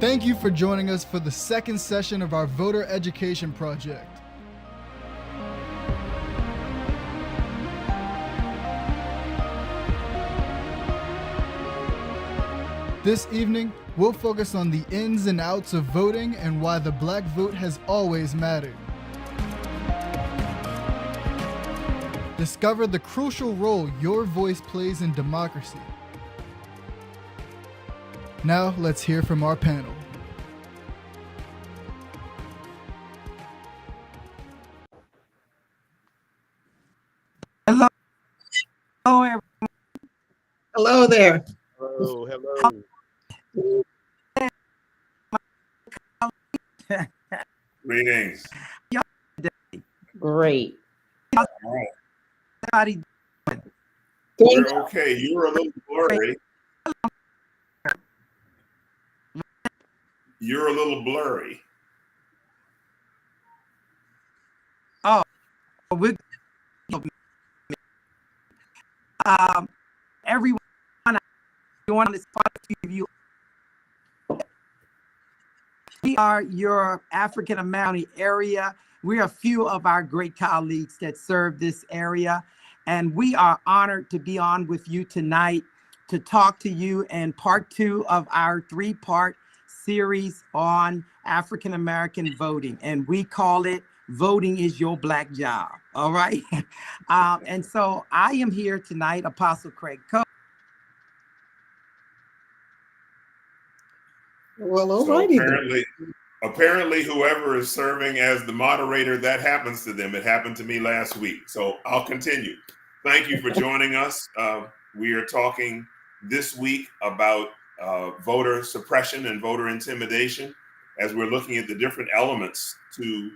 Thank you for joining us for the second session of our voter education project. This evening, we'll focus on the ins and outs of voting and why the Black vote has always mattered. Discover the crucial role your voice plays in democracy. Now, let's hear from our panel. Hello. Hello, everyone. Hello there. Hello, hello. Greetings. Great. All right. Everybody, We're okay. You were a little blurry. You're a little blurry. oh, we're everyone on this podcast view. We are your African American area. We are a few of our great colleagues that serve this area, and we are honored to be on with you tonight to talk to you in part 2 of our 3-part series on African American voting, and we call it Voting is Your Black Job. All right. And so I am here tonight, Apostle Craig Coe. Well, So alrighty. apparently, whoever is serving as the moderator, that happens to them. It happened to me last week. So I'll continue. Thank you for joining us. We are talking this week about voter suppression and voter intimidation, as we're looking at the different elements to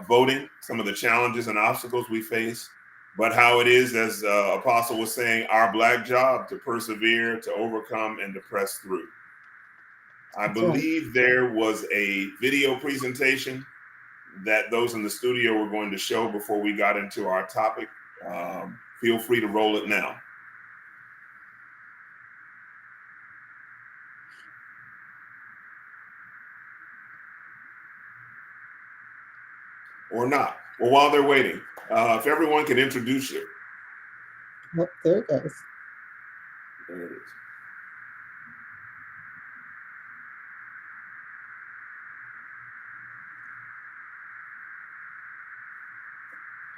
voting, some of the challenges and obstacles we face, but how it is, as Apostle was saying, our Black job to persevere, to overcome, and to press through. I believe there was a video presentation that those in the studio were going to show before we got into our topic. Feel free to roll it now. Or not. Well, while they're waiting, if everyone could introduce you. Oh, there it goes. There it is.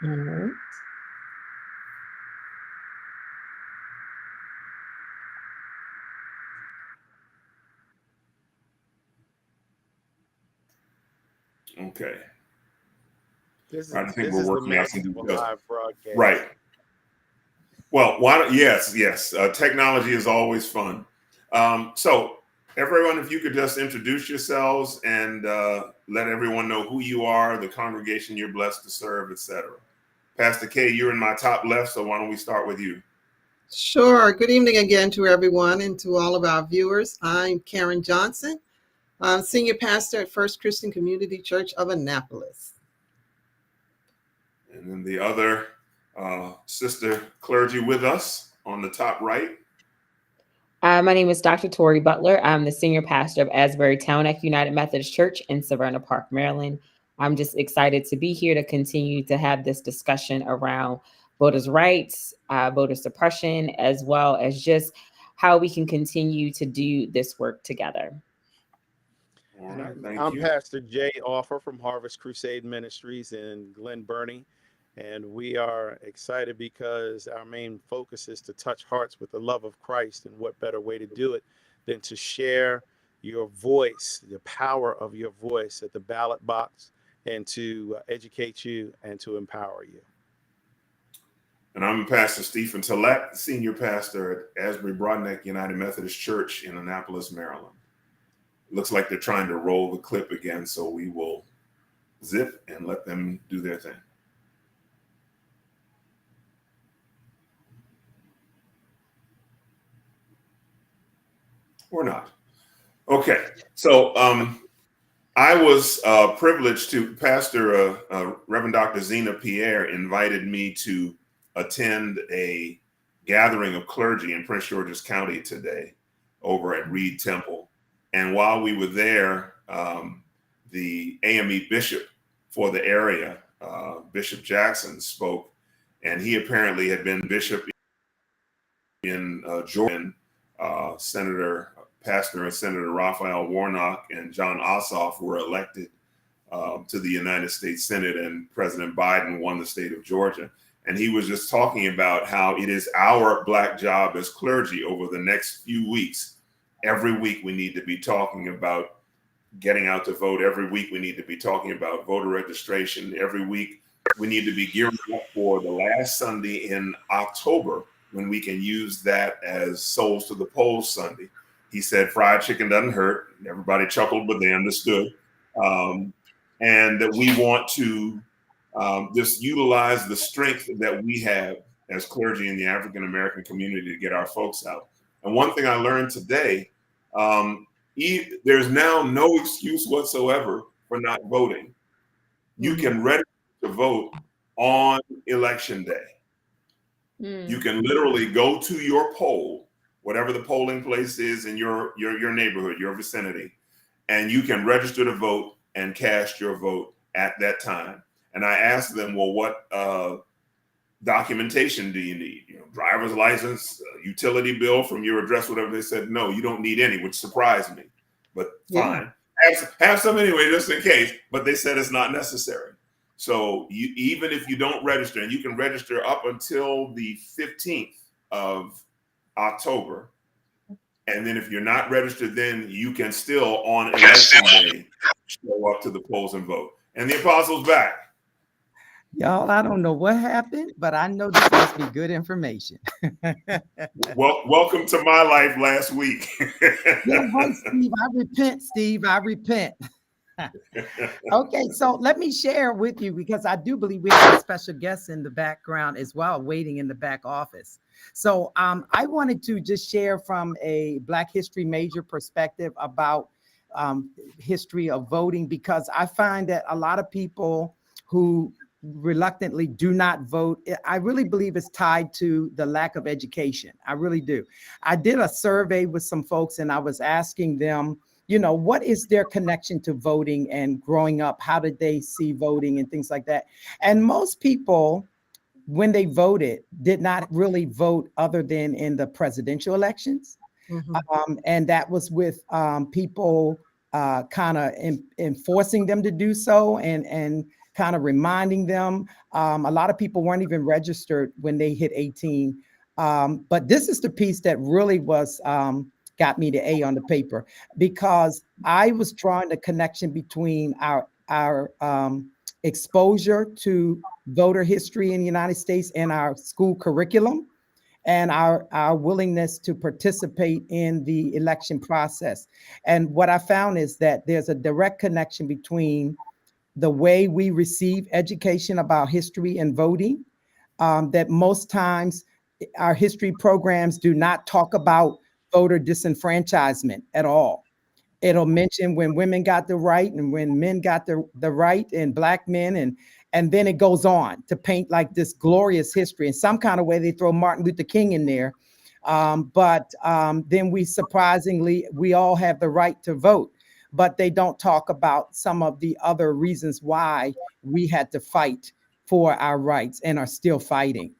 All right. Okay. I think we're working out some live broadcast. Right. Well, yes. Technology is always fun. So everyone, if you could just introduce yourselves and let everyone know who you are, the congregation you're blessed to serve, etc. Pastor K, you're in my top left, so why don't we start with you? Sure. Good evening again to everyone and to all of our viewers. I'm Karen Johnson. I'm Senior Pastor at First Christian Community Church of Annapolis. And then the other sister clergy with us on the top right. My name is Dr. Tori Butler. I'm the Senior Pastor of Asbury Town United Methodist Church in Severna Park, Maryland. I'm just excited to be here to continue to have this discussion around voters' rights, voter suppression, as well as just how we can continue to do this work together. All right, I'm Pastor Jay Offer from Harvest Crusade Ministries in Glen Burnie, and we are excited because our main focus is to touch hearts with the love of Christ, and what better way to do it than to share your voice, the power of your voice at the ballot box, and to educate you and to empower you. And I'm Pastor Stephen Tillett, Senior Pastor at Asbury Broadneck United Methodist Church in Annapolis, Maryland. Looks like they're trying to roll the clip again, so we will zip and let them do their thing. Or not. Okay, so I was privileged to, Pastor Reverend Dr. Zena Pierre invited me to attend a gathering of clergy in Prince George's County today over at Reed Temple. And while we were there, the AME bishop for the area, Bishop Jackson, spoke, and he apparently had been bishop in Georgia. Pastor and Senator Raphael Warnock and John Ossoff were elected to the United States Senate, and President Biden won the state of Georgia. And he was just talking about how it is our Black job as clergy over the next few weeks. Every week we need to be talking about getting out to vote. Every week we need to be talking about voter registration. Every week we need to be gearing up for the last Sunday in October, when we can use that as Souls to the Polls Sunday. He said fried chicken doesn't hurt. Everybody chuckled, but they understood. And that we want to just utilize the strength that we have as clergy in the African American community to get our folks out. And one thing I learned today, there's now no excuse whatsoever for not voting. You can register to vote on election day. You can literally go to your poll, whatever the polling place is in your neighborhood, your vicinity, and you can register to vote and cast your vote at that time. And I asked them, well, what documentation do you need? Driver's license, utility bill from your address, whatever. They said, no, you don't need any, which surprised me, but fine. Have some anyway, just in case. But they said it's not necessary. So even if you don't register, and you can register up until the 15th of October, and then if you're not registered, then you can still on election day show up to the polls and vote. And the apostle's back. Y'all, I don't know what happened, but I know this must be good information. Well, welcome to my life last week. Hi, Steve. I repent, Steve. I repent. Okay, so let me share with you, because I do believe we have a special guest in the background as well, waiting in the back office. So I wanted to just share from a Black history major perspective about history of voting, because I find that a lot of people who reluctantly do not vote, I really believe it's tied to the lack of education. I really do. I did a survey with some folks, and I was asking them, what is their connection to voting and growing up? How did they see voting and things like that? And most people, when they voted, did not really vote other than in the presidential elections. And that was with people kind of enforcing them to do so, and kind of reminding them. A lot of people weren't even registered when they hit 18. But this is the piece that really was got me the A on the paper, because I was drawing the connection between our exposure to voter history in the United States and our school curriculum, and our willingness to participate in the election process. And what I found is that there's a direct connection between the way we receive education about history and voting, that most times our history programs do not talk about voter disenfranchisement at all. It'll mention when women got the right and when men got the right, and Black men, and then it goes on to paint like this glorious history. In some kind of way, they throw Martin Luther King in there. But then we all have the right to vote, but they don't talk about some of the other reasons why we had to fight for our rights and are still fighting.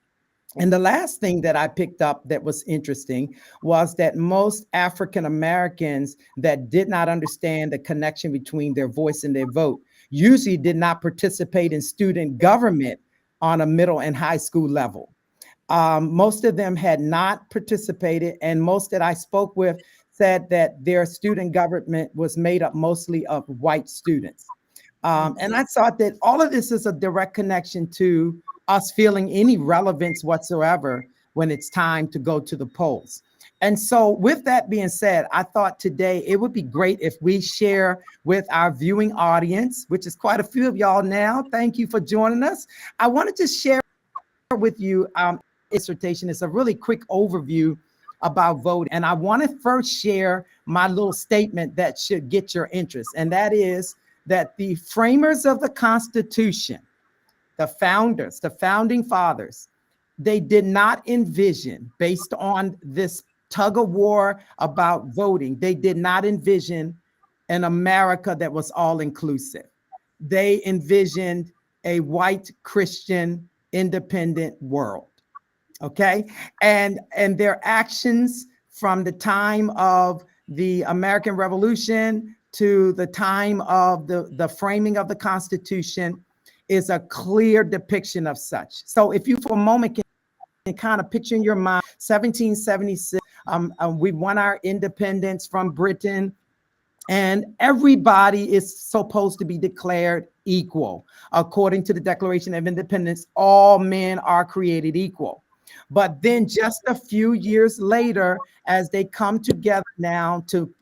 And the last thing that I picked up that was interesting was that most African Americans that did not understand the connection between their voice and their vote usually did not participate in student government on a middle and high school level. Most of them had not participated, and most that I spoke with said that their student government was made up mostly of white students. And I thought that all of this is a direct connection to us feeling any relevance whatsoever when it's time to go to the polls. And so with that being said, I thought today it would be great if we share with our viewing audience, which is quite a few of y'all now. Thank you for joining us. I wanted to share with you dissertation. It's a really quick overview about voting. And I want to first share my little statement that should get your interest. And that is that the framers of the Constitution, the founders, the founding fathers, they did not envision, based on this tug of war about voting. They did not envision an America that was all inclusive. They envisioned a white Christian independent world. Okay. And their actions from the time of the American Revolution to the time of the framing of the Constitution is a clear depiction of such. So if you for a moment can kind of picture in your mind 1776, we won our independence from Britain, and everybody is supposed to be declared equal. According to the Declaration of Independence, all men are created equal. But then just a few years later, as they come together now to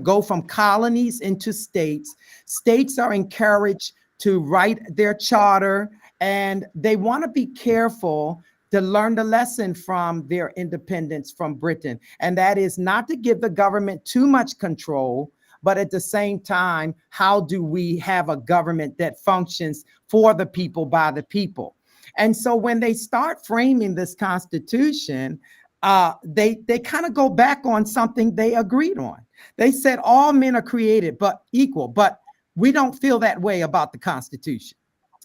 go from colonies into states, states are encouraged to write their charter, and they want to be careful to learn the lesson from their independence from Britain. And that is not to give the government too much control, but at the same time, how do we have a government that functions for the people, by the people? And so when they start framing this Constitution, they kind of go back on something they agreed on. They said all men are created but equal, but we don't feel that way about the Constitution.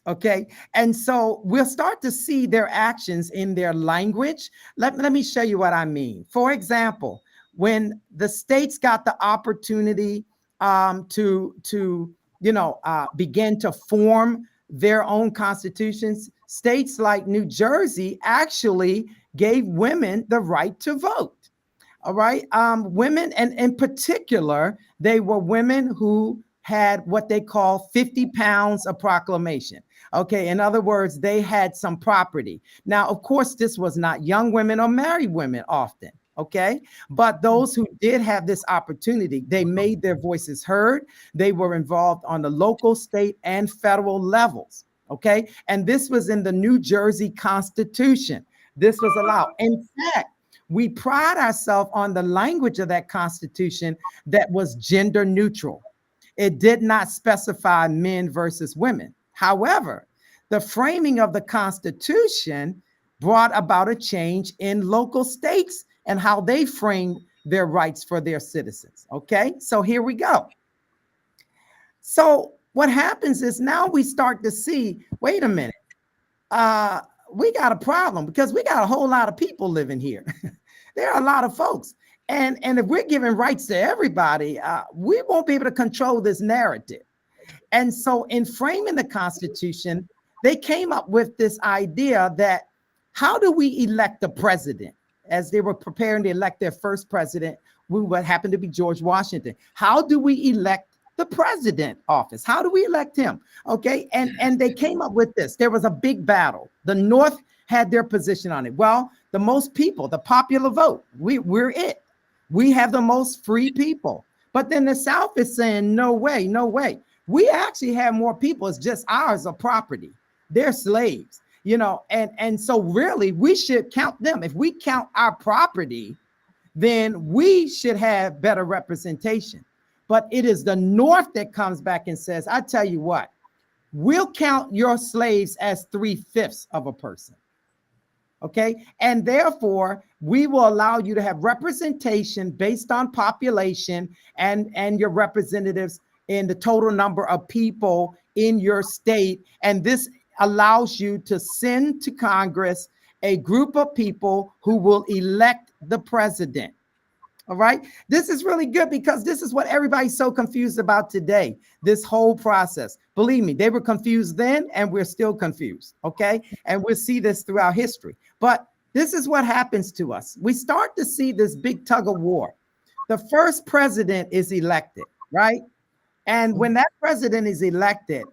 Okay. And so we'll start to see their actions in their language. Let me show you what I mean. For example, when the states got the opportunity to begin to form their own constitutions, states like New Jersey actually gave women the right to vote. All right. Women, and in particular, they were women who had what they call 50 pounds of proclamation. Okay. In other words, they had some property. Now, of course, this was not young women or married women often. Okay. But those who did have this opportunity, they made their voices heard. They were involved on the local, state, and federal levels. Okay. And this was in the New Jersey Constitution. This was allowed. In fact, we pride ourselves on the language of that Constitution that was gender neutral. It did not specify men versus women. However, the framing of the Constitution brought about a change in local states and how they framed their rights for their citizens. Okay, so here we go. So what happens is now we start to see, wait a minute, we got a problem because we got a whole lot of people living here. There are a lot of folks. And if we're giving rights to everybody, we won't be able to control this narrative. And so in framing the Constitution, they came up with this idea that how do we elect the president? As they were preparing to elect their first president, what happened to be George Washington. How do we elect the president office? How do we elect him? Okay, and they came up with this. There was a big battle. The North had their position on it. Well, the most people, the popular vote, we're it. We have the most free people. But then the South is saying, no way, no way. We actually have more people. It's just ours are property. They're slaves, and so really we should count them. If we count our property, then we should have better representation. But it is the North that comes back and says, I tell you what, we'll count your slaves as 3/5 of a person. Okay. And therefore, we will allow you to have representation based on population and your representatives in the total number of people in your state. And this allows you to send to Congress a group of people who will elect the president. All right. This is really good because this is what everybody's so confused about today, this whole process. Believe me, they were confused then and we're still confused. Okay. And we'll see this throughout history. But this is what happens to us. We start to see this big tug of war. The first president is elected, right? And when that president is elected,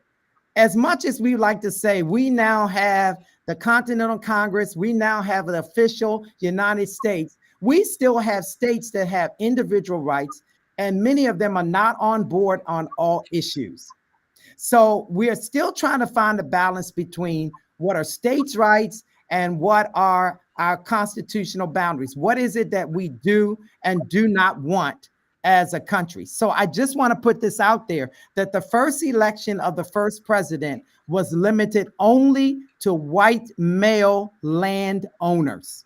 as much as we like to say, we now have the Continental Congress, we now have an official United States, we still have states that have individual rights, and many of them are not on board on all issues. So we are still trying to find a balance between what are states' rights and what are our constitutional boundaries. What is it that we do and do not want as a country? So I just want to put this out there that the first election of the first president was limited only to white male landowners.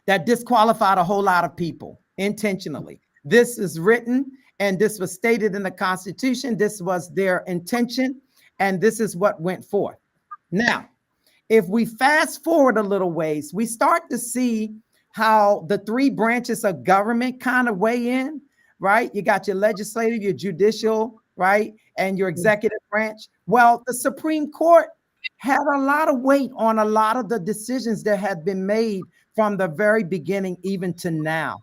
that disqualified a whole lot of people intentionally. This is written and this was stated in the Constitution. This was their intention, and this is what went forth. Now, if we fast forward a little ways, we start to see how the three branches of government kind of weigh in, right? You got your legislative, your judicial, right? And your executive branch. Well, the Supreme Court had a lot of weight on a lot of the decisions that had been made from the very beginning, even to now.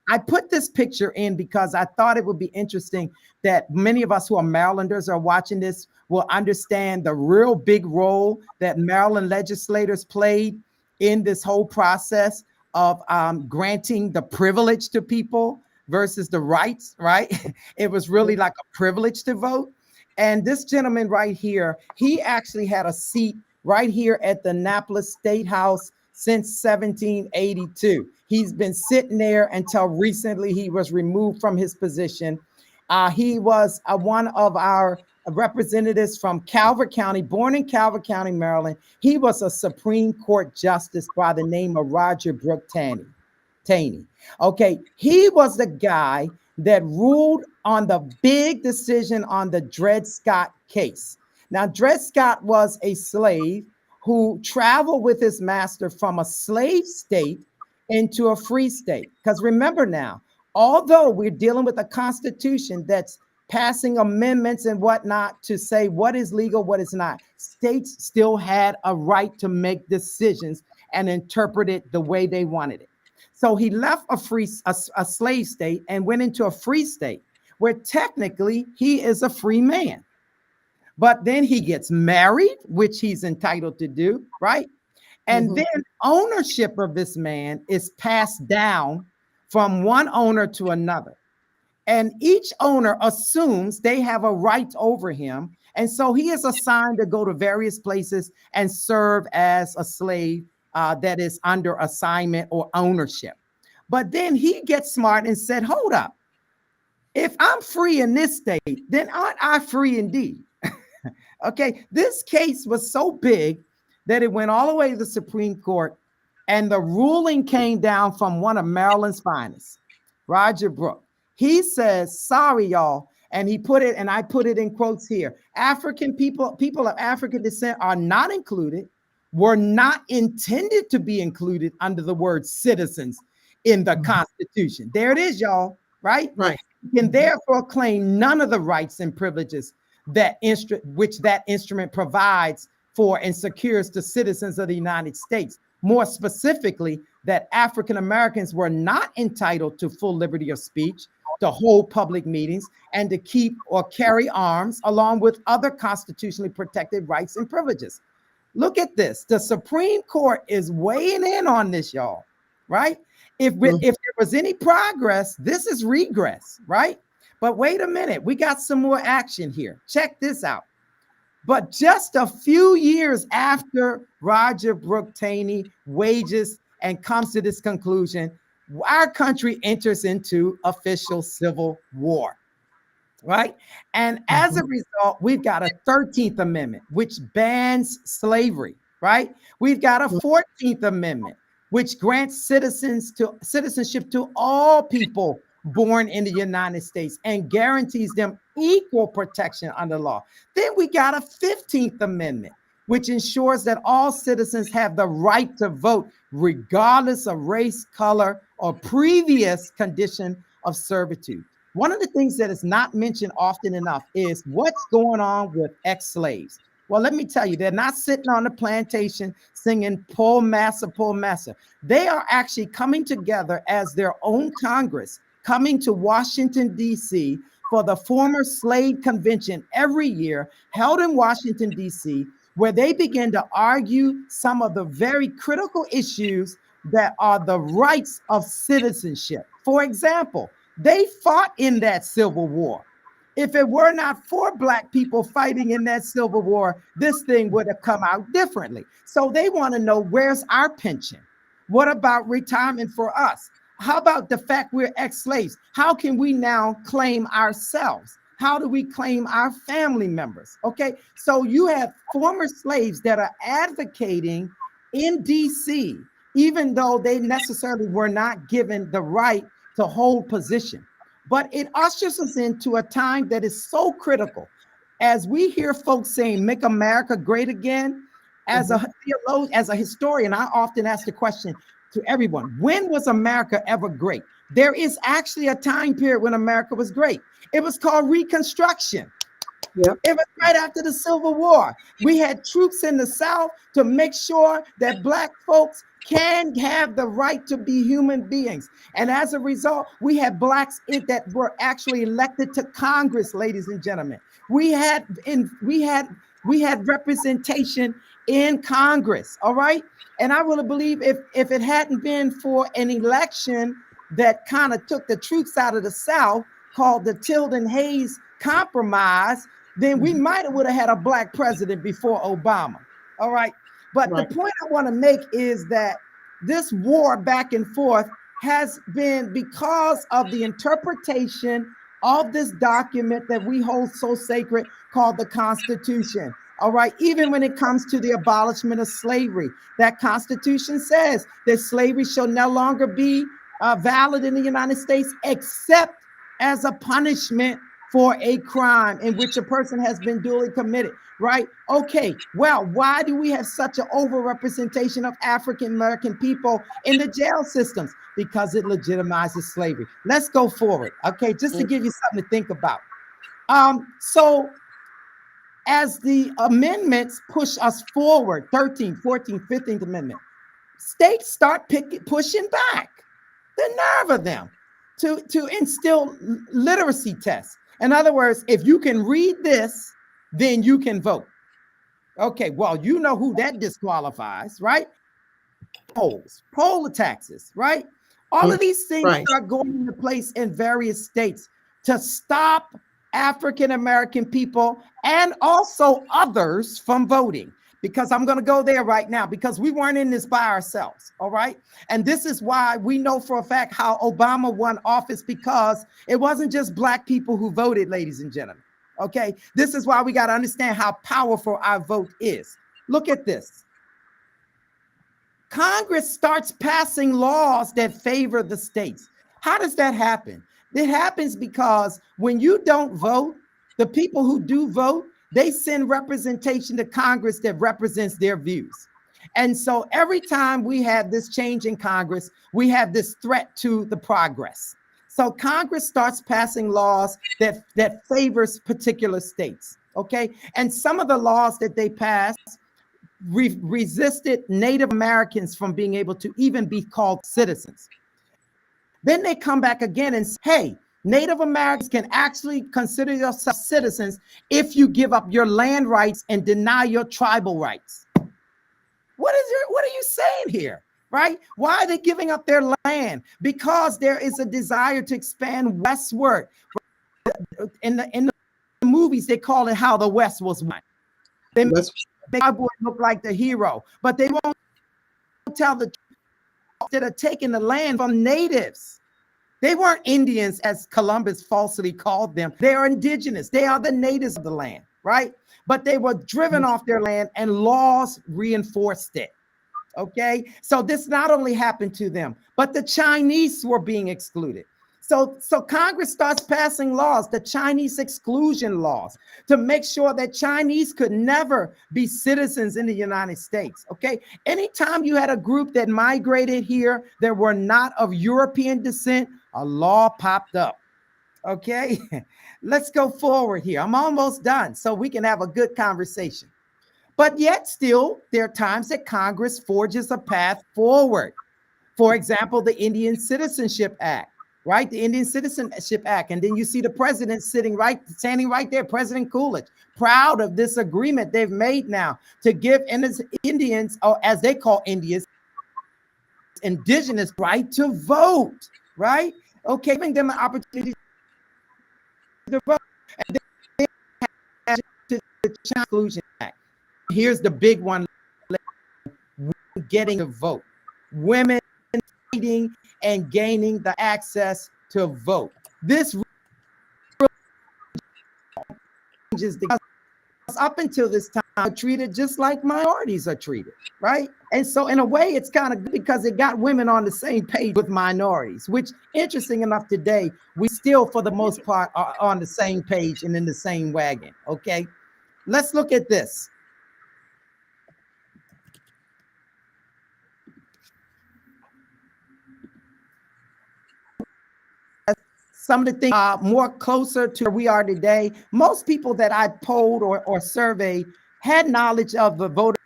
I put this picture in because I thought it would be interesting that many of us who are Marylanders are watching this will understand the real big role that Maryland legislators played in this whole process of granting the privilege to people versus the rights, right? It was really like a privilege to vote. And this gentleman right here, he actually had a seat right here at the Annapolis State House since 1782. He's been sitting there until recently he was removed from his position. He was one of our representatives from Calvert County, born in Calvert County, Maryland. He was a Supreme Court justice by the name of Roger Brooke Taney. Okay, he was the guy that ruled on the big decision on the Dred Scott case. Now, Dred Scott was a slave who traveled with his master from a slave state into a free state. Because remember now, although we're dealing with a constitution that's passing amendments and whatnot to say what is legal, what is not, states still had a right to make decisions and interpret it the way they wanted it. So he left a slave state and went into a free state where technically he is a free man. But then he gets married, which he's entitled to do, right? And then ownership of this man is passed down from one owner to another. And each owner assumes they have a right over him. And so he is assigned to go to various places and serve as a slave that is under assignment or ownership. But then he gets smart and said, hold up. If I'm free in this state, then aren't I free indeed? Okay, this case was so big that it went all the way to the Supreme Court, and the ruling came down from one of Maryland's finest, Roger Brooke. He says, sorry, y'all. And he put it, and I put it in quotes here. African people of African descent are not included, were not intended to be included under the word citizens in the Constitution. There it is, y'all, right? Right. You can therefore claim none of the rights and privileges which that instrument provides for and secures to citizens of the United States. More specifically, that African Americans were not entitled to full liberty of speech, to hold public meetings, and to keep or carry arms, along with other constitutionally protected rights and privileges. Look at this. The Supreme Court is weighing in on this, y'all, right? If there was any progress, this is regress, right? But wait a minute, we got some more action here. Check this out. But just a few years after Roger Brooke Taney wages and comes to this conclusion, our country enters into official civil war, right? And as a result, we've got a 13th Amendment, which bans slavery, right? We've got a 14th Amendment, which grants citizenship to all people born in the United States and guarantees them equal protection under law. Then we got a 15th Amendment, which ensures that all citizens have the right to vote, regardless of race, color, or previous condition of servitude. One of the things that is not mentioned often enough is what's going on with ex-slaves. Well, let me tell you, they're not sitting on the plantation singing "Poor Massa, Poor Massa." They are actually coming together as their own Congress, coming to Washington, D.C. for the former slave convention every year held in Washington, D.C., where they begin to argue some of the very critical issues that are the rights of citizenship. For example, they fought in that Civil War. If it were not for Black people fighting in that Civil War, this thing would have come out differently. So they want to know, where's our pension? What about retirement for us? How about the fact we're ex-slaves? How can we now claim ourselves? How do we claim our family members? Okay, so you have former slaves that are advocating in DC even though they necessarily were not given the right to hold position. But it ushers us into a time that is so critical. As we hear folks saying, make America great again, as a theologian, as a historian, I often ask the question to everyone, when was America ever great? There is actually a time period when America was great. It was called Reconstruction. Yep. It was right after the Civil War. We had troops in the South to make sure that Black folks can have the right to be human beings. And as a result, we had Blacks that were actually elected to Congress, ladies and gentlemen. We had representation in Congress, all right? And I really believe if it hadn't been for an election that kind of took the troops out of the South, called the Tilden Hayes Compromise, then we might would have had a Black president before Obama. All right. But the point I want to make is that this war back and forth has been because of the interpretation of this document that we hold so sacred called the Constitution. All right. Even when it comes to the abolishment of slavery, that Constitution says that slavery shall no longer be valid in the United States except as a punishment for a crime in which a person has been duly committed, right? Okay, well, why do we have such an overrepresentation of African American people in the jail systems? Because it legitimizes slavery. Let's go forward, okay, just to give you something to think about. So as the amendments push us forward, 13th, 14th, 15th Amendment, states start pushing back. The nerve of them to instill literacy tests. In other words, if you can read this, then you can vote. Okay, well, you know who that disqualifies, right? Poll taxes, right? All of these things start going into place in various states to stop African American people and also others from voting. Because I'm going to go there right now, because we weren't in this by ourselves, all right? And this is why we know for a fact how Obama won office, because it wasn't just Black people who voted, ladies and gentlemen, okay? This is why we got to understand how powerful our vote is. Look at this. Congress starts passing laws that favor the states. How does that happen? It happens because when you don't vote, the people who do vote, they send representation to Congress that represents their views. And so every time we have this change in Congress, we have this threat to the progress. So Congress starts passing laws that favors particular states, okay? And some of the laws that they passed resisted Native Americans from being able to even be called citizens. Then they come back again and say, hey, Native Americans can actually consider yourself citizens if you give up your land rights and deny your tribal rights. What are you saying here, right? Why are they giving up their land? Because there is a desire to expand westward. In the movies, they call it How the West Was Won. They make Cowboy look like the hero, but they won't tell the truth that are taking the land from natives. They weren't Indians, as Columbus falsely called them. They are indigenous. They are the natives of the land, right? But they were driven off their land and laws reinforced it, okay? So this not only happened to them, but the Chinese were being excluded. So Congress starts passing laws, the Chinese exclusion laws, to make sure that Chinese could never be citizens in the United States, okay? Anytime you had a group that migrated here that were not of European descent, a law popped up, okay? Let's go forward here. I'm almost done so we can have a good conversation. But yet still, there are times that Congress forges a path forward. For example, the Indian Citizenship Act. Right, the Indian Citizenship Act, and then you see the president standing right there, President Coolidge, proud of this agreement they've made now to give Indians, or as they call Indians, indigenous right to vote. Right, okay, giving them an opportunity to vote. And then to the Exclusion Act. Here's the big one: getting a vote. Women fighting and gaining the access to vote. This changes the up until this time are treated just like minorities are treated, right? And so in a way, it's kind of good because it got women on the same page with minorities, which interesting enough today, we still, for the most part, are on the same page and in the same wagon, okay? Let's look at this. Some of the things more closer to where we are today. Most people that I polled or surveyed had knowledge of the voter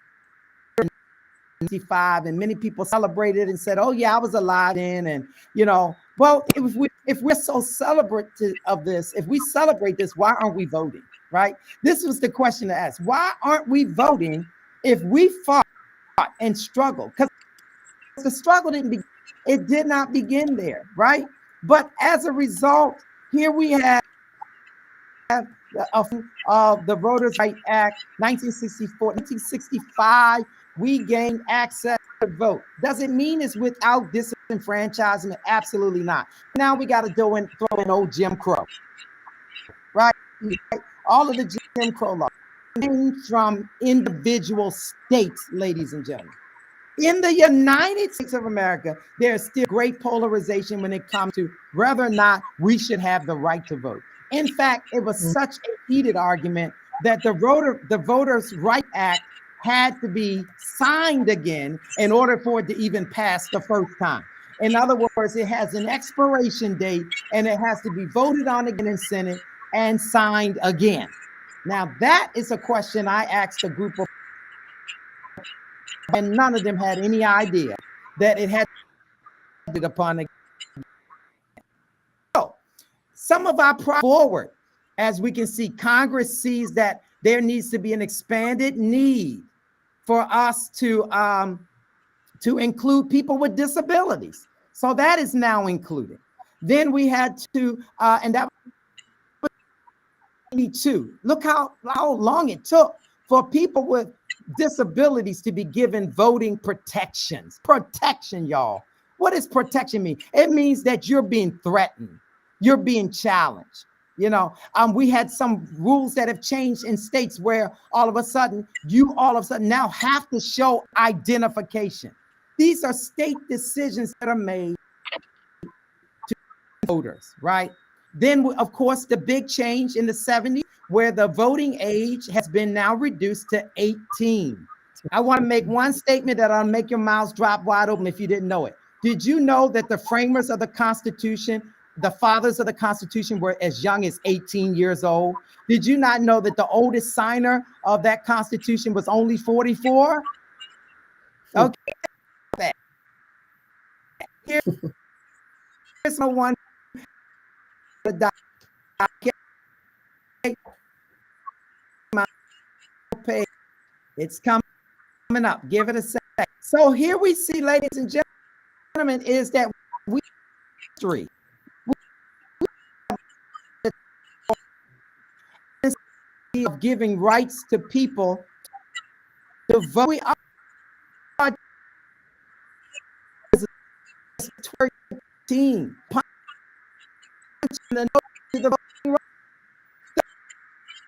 1965, and many people celebrated and said, "Oh yeah, I was alive then." And well, if we're so celebrative of this, if we celebrate this, why aren't we voting? Right? This was the question to ask. Why aren't we voting if we fought and struggled? Because the struggle did not begin there, right? But as a result, here we have the Voters' Right Act, 1964, 1965, we gained access to vote. Does it mean it's without disenfranchisement? Absolutely not. Now we got to throw in old Jim Crow, right? All of the Jim Crow laws came from individual states, ladies and gentlemen. In the United States of America, there's still great polarization when it comes to whether or not we should have the right to vote. In fact, it was such a heated argument that the Voters' Right Act had to be signed again in order for it to even pass the first time. In other words, it has an expiration date and it has to be voted on again in Senate and signed again. Now, that is a question I asked a group of, and none of them had any idea that it had to be upon again. So, some of our forward, as we can see, Congress sees that there needs to be an expanded need for us to include people with disabilities. So that is now included. Then we had to, and that was 22. Look how long it took for people with disabilities to be given voting protections. Protection, y'all. What does protection mean? It means that you're being threatened. You're being challenged. We had some rules that have changed in states where all of a sudden now have to show identification. These are state decisions that are made to voters, right? Then, of course, the big change in the 70s, where the voting age has been now reduced to 18. I want to make one statement that'll make your mouths drop wide open if you didn't know it. Did you know that the framers of the Constitution, the fathers of the Constitution, were as young as 18 years old? Did you not know that the oldest signer of that Constitution was only 44? Okay. Here's no one. It's coming up. Give it a sec. So here we see, ladies and gentlemen, is that we of giving rights to people to vote. We are 13 the voting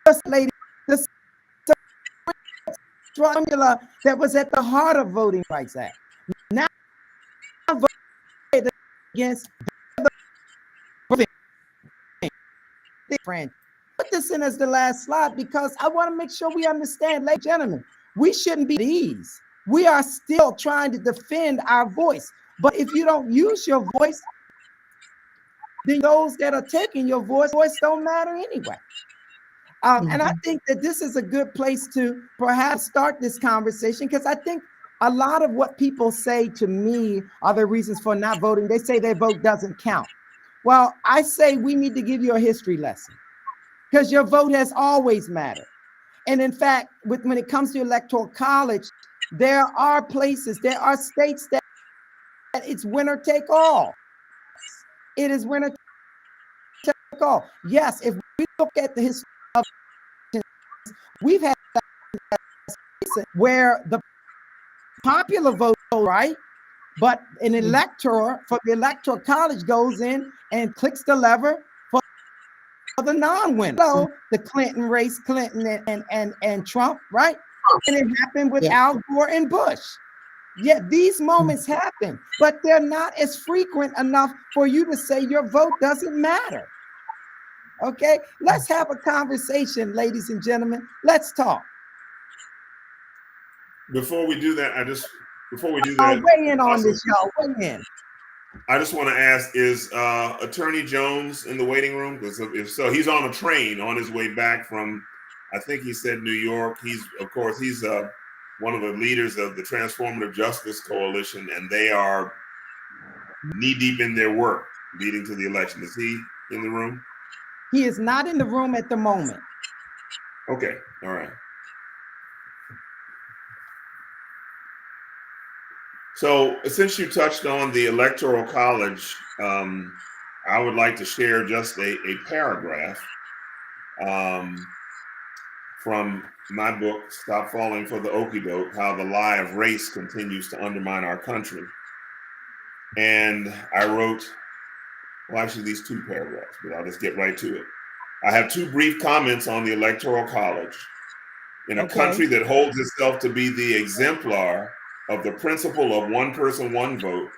rights. Lady, the formula that was at the heart of Voting Rights Act. Now voted against the put this in as the last slide because I want to make sure we understand, ladies and gentlemen, we shouldn't be at ease. We are still trying to defend our voice. But if you don't use your voice, then those that are taking your voice don't matter anyway. And I think that this is a good place to perhaps start this conversation because I think a lot of what people say to me are the reasons for not voting. They say their vote doesn't count. Well, I say we need to give you a history lesson because your vote has always mattered. And in fact, when it comes to electoral college, there are states that it's winner take all. It is winner take all. Yes, if we look at the history of, we've had where the popular vote, right? But an elector from the electoral college goes in and clicks the lever for the non-winner. So the Clinton race, Clinton and Trump, right? And it happened with Al Gore and Bush. Yet these moments happen, but they're not as frequent enough for you to say your vote doesn't matter. Okay, let's have a conversation, ladies and gentlemen. Let's talk. Before we do that, weigh in on this, y'all. Weigh in. I just want to ask: is Attorney Jones in the waiting room? Because if so, he's on a train on his way back from, I think he said New York. He's one of the leaders of the Transformative Justice Coalition, and they are knee deep in their work leading to the election. Is he in the room? He is not in the room at the moment. Okay, all right. So since you touched on the Electoral College, I would like to share just a paragraph from my book, Stop Falling for the Okie Doke, How the Lie of Race Continues to Undermine Our Country. And I wrote, well, actually these two paragraphs, but I'll just get right to it. I have two brief comments on the Electoral College. In a country that holds itself to be the exemplar of the principle of one person, one vote,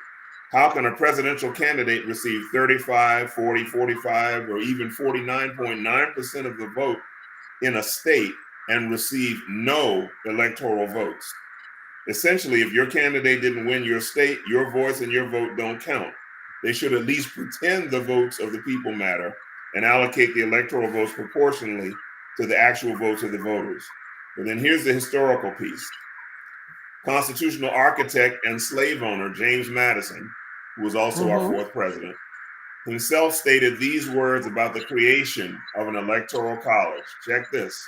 how can a presidential candidate receive 35, 40, 45, or even 49.9% of the vote in a state and receive no electoral votes? Essentially, if your candidate didn't win your state, your voice and your vote don't count. They should at least pretend the votes of the people matter and allocate the electoral votes proportionally to the actual votes of the voters. But then here's the historical piece. Constitutional architect and slave owner James Madison, who was also our fourth president, himself stated these words about the creation of an electoral college. Check this.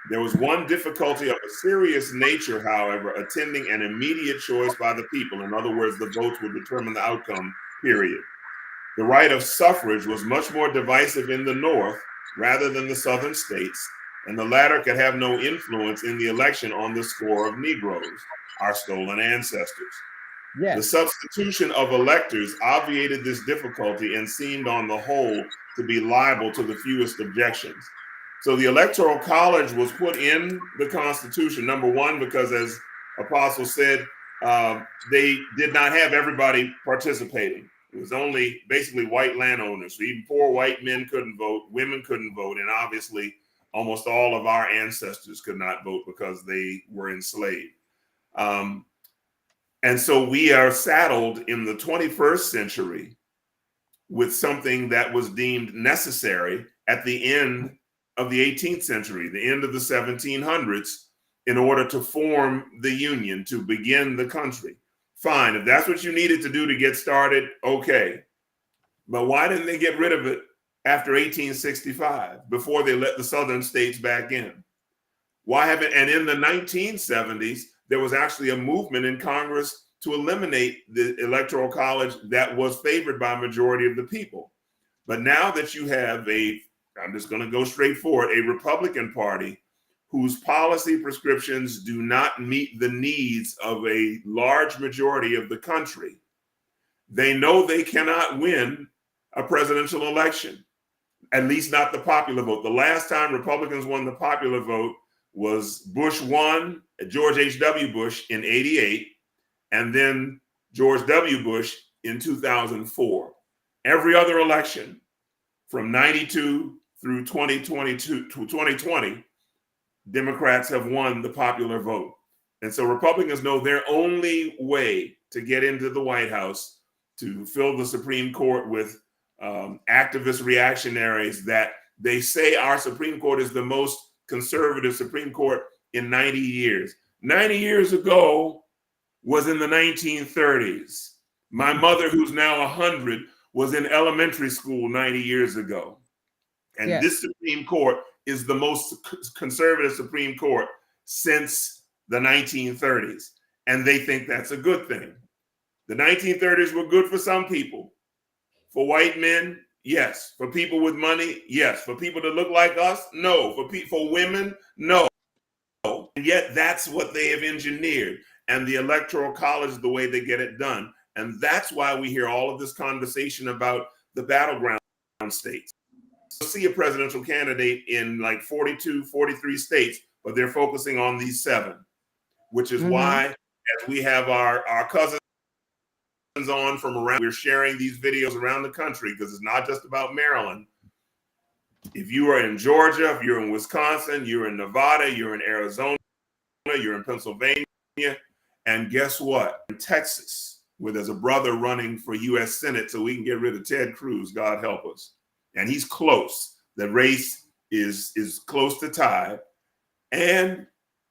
There was one difficulty of a serious nature, however, attending an immediate choice by the people. In other words, the votes would determine the outcome, period. The right of suffrage was much more divisive in the North rather than the Southern states, and the latter could have no influence in the election on the score of Negroes, our stolen ancestors. The substitution of electors obviated this difficulty and seemed on the whole to be liable to the fewest objections. So the Electoral College was put in the Constitution, number one, because as Apostle said, they did not have everybody participating. It was only basically white landowners. So even poor white men couldn't vote, women couldn't vote, and obviously almost all of our ancestors could not vote because they were enslaved. And so we are saddled in the 21st century with something that was deemed necessary at the end of the 18th century, the end of the 1700s, in order to form the Union, to begin the country. Fine, if that's what you needed to do to get started, okay. But why didn't they get rid of it after 1865, before they let the Southern states back in? Why haven't, and in the 1970s, there was actually a movement in Congress to eliminate the Electoral College that was favored by a majority of the people. But now that you have I'm just going to go straight for it, a Republican Party whose policy prescriptions do not meet the needs of a large majority of the country, they know they cannot win a presidential election, at least not the popular vote. The last time Republicans won the popular vote was Bush won, George H.W. Bush in 88, and then George W. Bush in 2004. Every other election from 92 through 2020, Democrats have won the popular vote. And so Republicans know their only way to get into the White House, to fill the Supreme Court with activist reactionaries that they say our Supreme Court is the most conservative Supreme Court in 90 years. 90 years ago was in the 1930s. My mother, who's now 100, was in elementary school 90 years ago. And this Supreme Court is the most conservative Supreme Court since the 1930s. And they think that's a good thing. The 1930s were good for some people. For white men, yes. For people with money, yes. For people that look like us, no. For women, no. And yet that's what they have engineered. And the Electoral College is the way they get it done. And that's why we hear all of this conversation about the battleground states. see a presidential candidate in like 42, 43 states, but they're focusing on these 7, which is why as we have our cousins on from around, we're sharing these videos around the country because it's not just about Maryland. If you are in Georgia, if you're in Wisconsin, you're in Nevada, you're in Arizona, you're in Pennsylvania, and guess what? In Texas, where there's a brother running for U.S. Senate so we can get rid of Ted Cruz, God help us. And he's close. The race is close to tie. And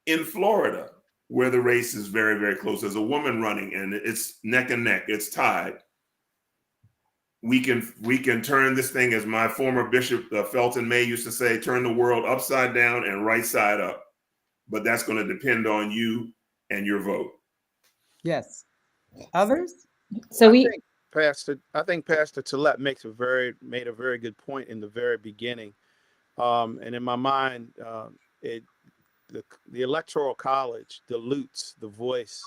in Florida, where the race is very, very close, there's a woman running and it's neck and neck, it's tied. We can turn this thing, as my former Bishop Felton May used to say, turn the world upside down and right side up. But that's going to depend on you and your vote. Yes. Others? So I think Pastor Tillett made a very good point in the very beginning. And in my mind, the Electoral College dilutes the voice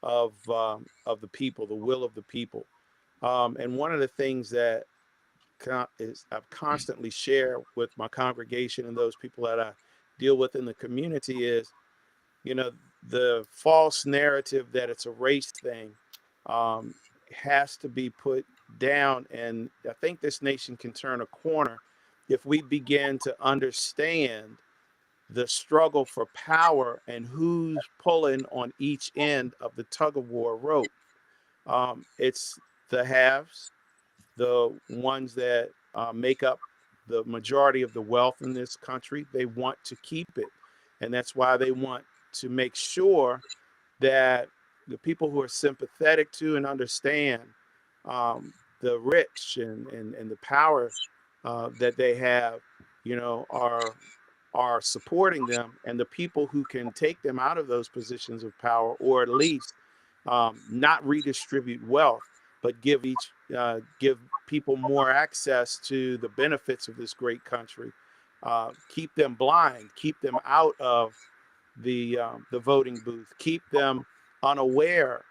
of the people, the will of the people. And one of the things that I've constantly share with my congregation and those people that I deal with in the community is, the false narrative that it's a race thing has to be put down. And I think this nation can turn a corner if we begin to understand the struggle for power and who's pulling on each end of the tug of war rope. It's the haves, the ones that make up the majority of the wealth in this country. They want to keep it. And that's why they want to make sure that the people who are sympathetic to and understand the rich and the power that they have, are supporting them, and the people who can take them out of those positions of power, or at least not redistribute wealth, but give people more access to the benefits of this great country. Keep them blind, keep them out of the voting booth, keep them unaware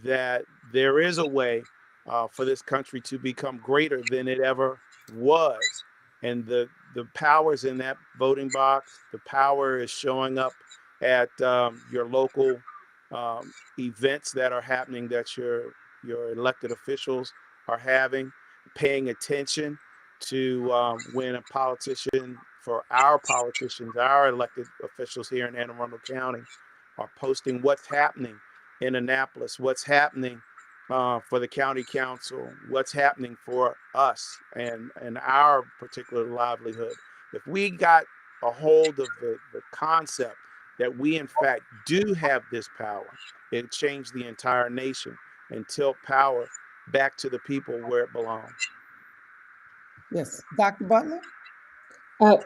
that there is a way for this country to become greater than it ever was. And the power's in that voting box. The power is showing up at your local events that are happening, that your elected officials are having, paying attention to when a politician, for our politicians, our elected officials here in Anne Arundel County, are posting what's happening in Annapolis, what's happening for the county council, what's happening for us and our particular livelihood. If we got a hold of the concept that we in fact do have this power, it changed the entire nation and tilt power back to the people where it belongs. Yes. Dr. Butler?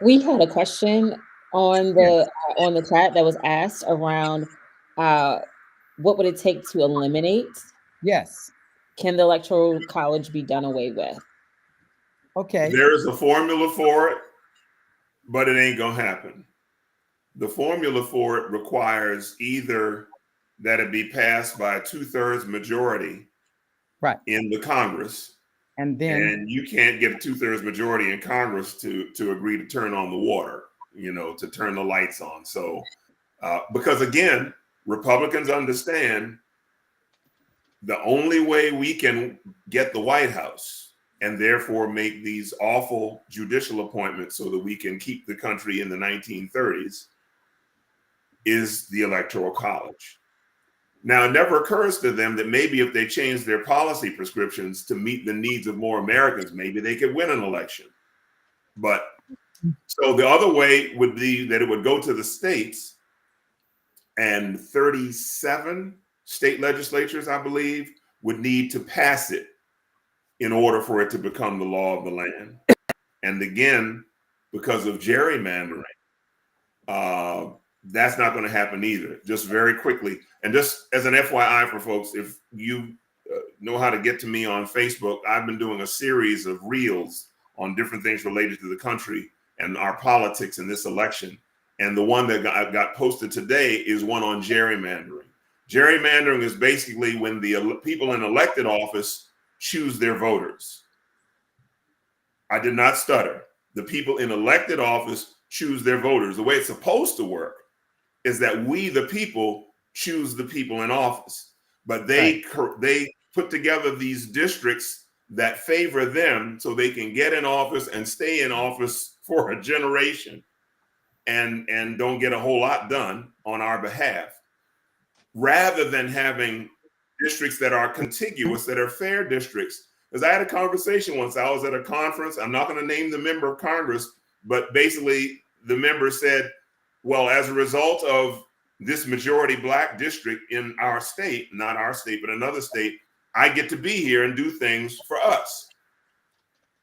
We had a question on the chat that was asked around what would it take to eliminate? Yes. Can the Electoral College be done away with? Okay. There is a formula for it, but it ain't gonna happen. The formula for it requires either that it be passed by a 2/3 majority in the Congress, and then you can't get a 2/3 majority in Congress to agree to turn on the water, to turn the lights on. So, because again, Republicans understand the only way we can get the White House and therefore make these awful judicial appointments so that we can keep the country in the 1930s is the Electoral College. Now, it never occurs to them that maybe if they change their policy prescriptions to meet the needs of more Americans, maybe they could win an election. But so the other way would be that it would go to the states, and 37 state legislatures, I believe, would need to pass it in order for it to become the law of the land. And again, because of gerrymandering, that's not going to happen either. Just very quickly, and just as an FYI for folks, if you know how to get to me on Facebook, I've been doing a series of reels on different things related to the country and our politics in this election. And the one that got posted today is one on gerrymandering. Gerrymandering is basically when the people in elected office choose their voters. I did not stutter. The people in elected office choose their voters. The way it's supposed to work is that we, the people, choose the people in office. But they put together these districts that favor them so they can get in office and stay in office for a generation and don't get a whole lot done on our behalf, rather than having districts that are contiguous, that are fair districts. Because I had a conversation once, I was at a conference, I'm not going to name the member of Congress, but basically the member said, well, as a result of this majority Black district in our state, not our state, but another state, I get to be here and do things for us.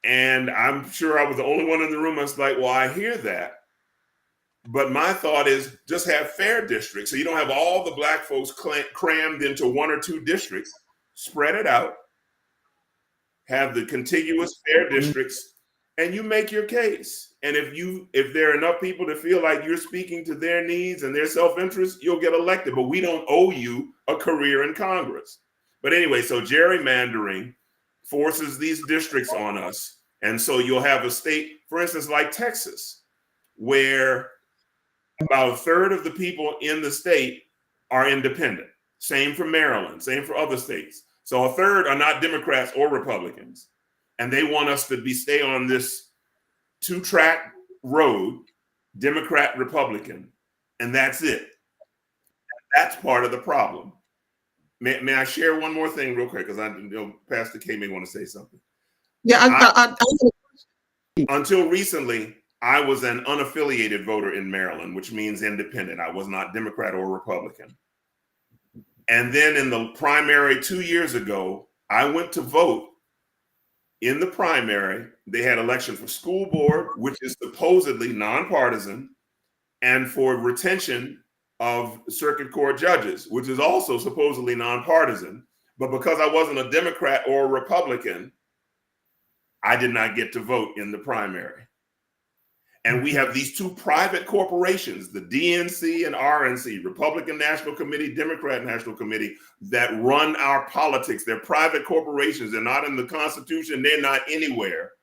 And I'm sure I was the only one in the room. I was like, well, I hear that. But my thought is just have fair districts. So you don't have all the Black folks crammed into one or two districts. Spread it out. Have the contiguous fair districts, and you make your case. And if there are enough people to feel like you're speaking to their needs and their self-interest, you'll get elected. But we don't owe you a career in Congress. But anyway, so gerrymandering forces these districts on us. And so you'll have a state, for instance, like Texas, where about a third of the people in the state are independent. Same for Maryland, same for other states. So a third are not Democrats or Republicans. And they want us to stay on this two-track road, Democrat, Republican, and that's it. That's part of the problem. May I share one more thing real quick? Because I know Pastor K may want to say something. Yeah, until recently, I was an unaffiliated voter in Maryland, which means independent. I was not Democrat or Republican. And then in the primary 2 years ago, I went to vote. In the primary, they had election for school board, which is supposedly nonpartisan, and for retention of circuit court judges, which is also supposedly nonpartisan. But because I wasn't a Democrat or a Republican, I did not get to vote in the primary. And we have these two private corporations, the DNC and RNC, Republican National Committee, Democrat National Committee, that run our politics. They're private corporations. They're not in the Constitution. They're not anywhere.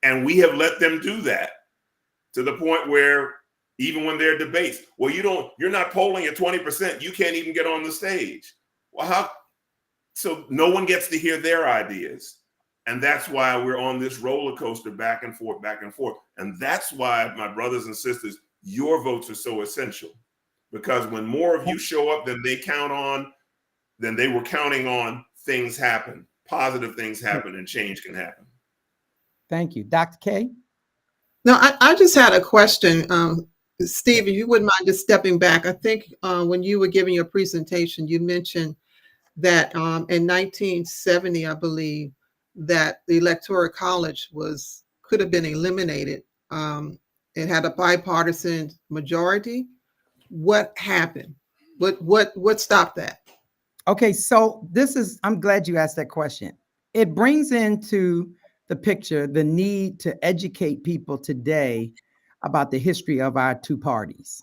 And we have let them do that to the point where even when there are debates, well, you're not polling at 20%. You can't even get on the stage. Well, how? So no one gets to hear their ideas. And that's why we're on this roller coaster back and forth, back and forth. And that's why, my brothers and sisters, your votes are so essential. Because when more of you show up than they were counting on, things happen. Positive things happen and change can happen. Thank you. Dr. K? No, I just had a question. Steve, if you wouldn't mind just stepping back. I think when you were giving your presentation, you mentioned that in 1970, I believe, that the Electoral College could have been eliminated. It had a bipartisan majority. What happened? What stopped that? Okay, so I'm glad you asked that question. It brings into the picture the need to educate people today about the history of our two parties.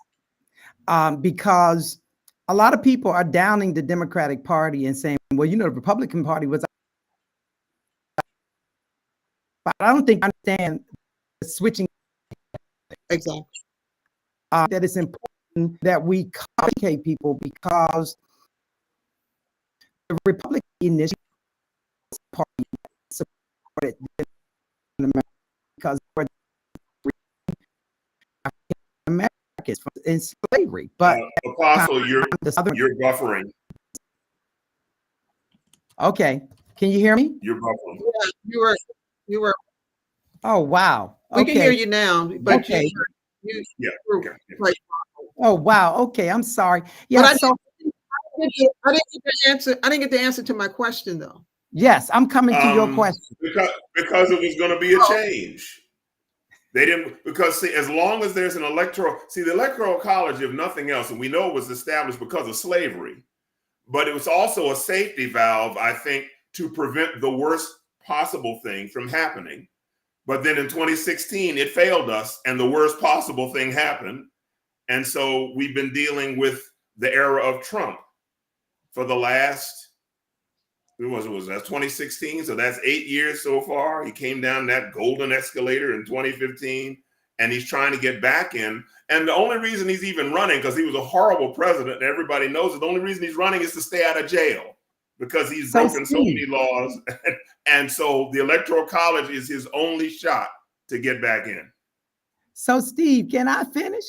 Because a lot of people are downing the Democratic Party and saying, well, the Republican Party was. But I don't think I understand the switching. Exactly. That it's important that we educate people, because the Republican initiative party supported in America because Americans in slavery. But Apostle, you're buffering. Okay, can you hear me? You're buffering. Yeah, you were. Oh wow. We can hear you now, but okay. Right. Oh wow. Okay, I'm sorry. Yeah. But I didn't get the answer to my question though. Yes, I'm coming to your question. Because it was going to be a change. They didn't, because see, as long as there's the Electoral College, if nothing else, and we know it was established because of slavery, but it was also a safety valve, I think, to prevent the worst possible thing from happening. But then in 2016, it failed us and the worst possible thing happened. And so we've been dealing with the era of Trump for the last That's 2016. So that's 8 years so far. He came down that golden escalator in 2015, and he's trying to get back in. And the only reason he's even running, because he was a horrible president, and everybody knows it, the only reason he's running is to stay out of jail, because he's broken so many laws. And so the Electoral College is his only shot to get back in. So Steve, can I finish?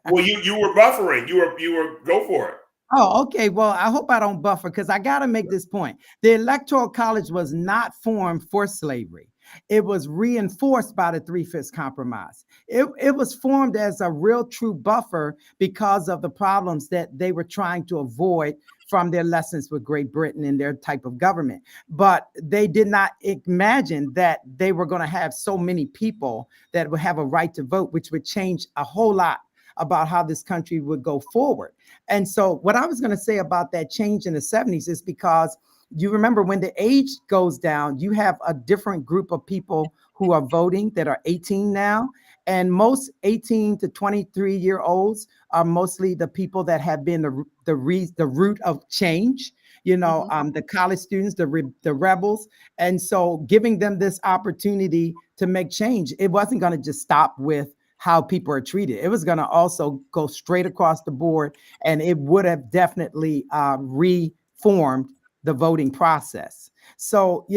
Well, you were buffering. You were go for it. Oh, okay. Well, I hope I don't buffer, because I got to make this point. The Electoral College was not formed for slavery. It was reinforced by the 3/5 Compromise. It was formed as a real true buffer because of the problems that they were trying to avoid from their lessons with Great Britain and their type of government. But they did not imagine that they were going to have so many people that would have a right to vote, which would change a whole lot about how this country would go forward. And so what I was going to say about that change in the 70s is because you remember when the age goes down, you have a different group of people who are voting that are 18 now. And most 18 to 23-year-olds are mostly the people that have been the root of change, the college students, the rebels. And so giving them this opportunity to make change, it wasn't going to just stop with how people are treated. It was going to also go straight across the board, and it would have definitely reformed the voting process. So,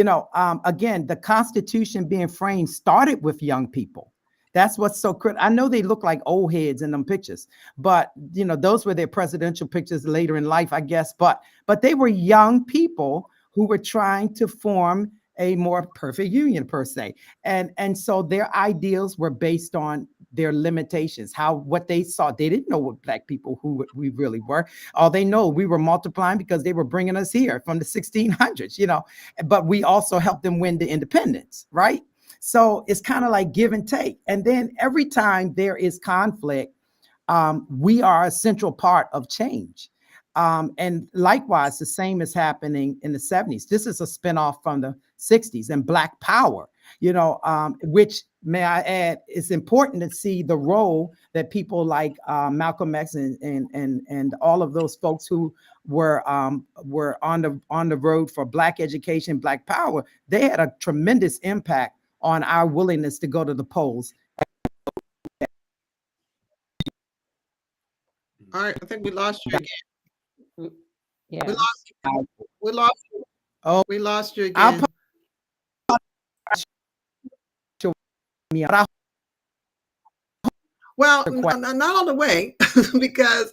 again, the Constitution being framed started with young people. That's what's so critical. I know they look like old heads in them pictures, but those were their presidential pictures later in life, I guess. But they were young people who were trying to form a more perfect union, per se. And so their ideals were based on their limitations, what they saw. They didn't know what Black people, who we really were. All they know, we were multiplying because they were bringing us here from the 1600s, but we also helped them win the independence, right? So it's kind of like give and take. And then every time there is conflict, we are a central part of change. And likewise, the same is happening in the 70s. This is a spinoff from the 60s and Black Power, which, may I add, it's important to see the role that people like Malcolm X and all of those folks who were on the road for Black education, Black Power. They had a tremendous impact on our willingness to go to the polls. All right, I think we lost you again. Yeah. We lost you. Oh, we lost you again. Well, not all the way, because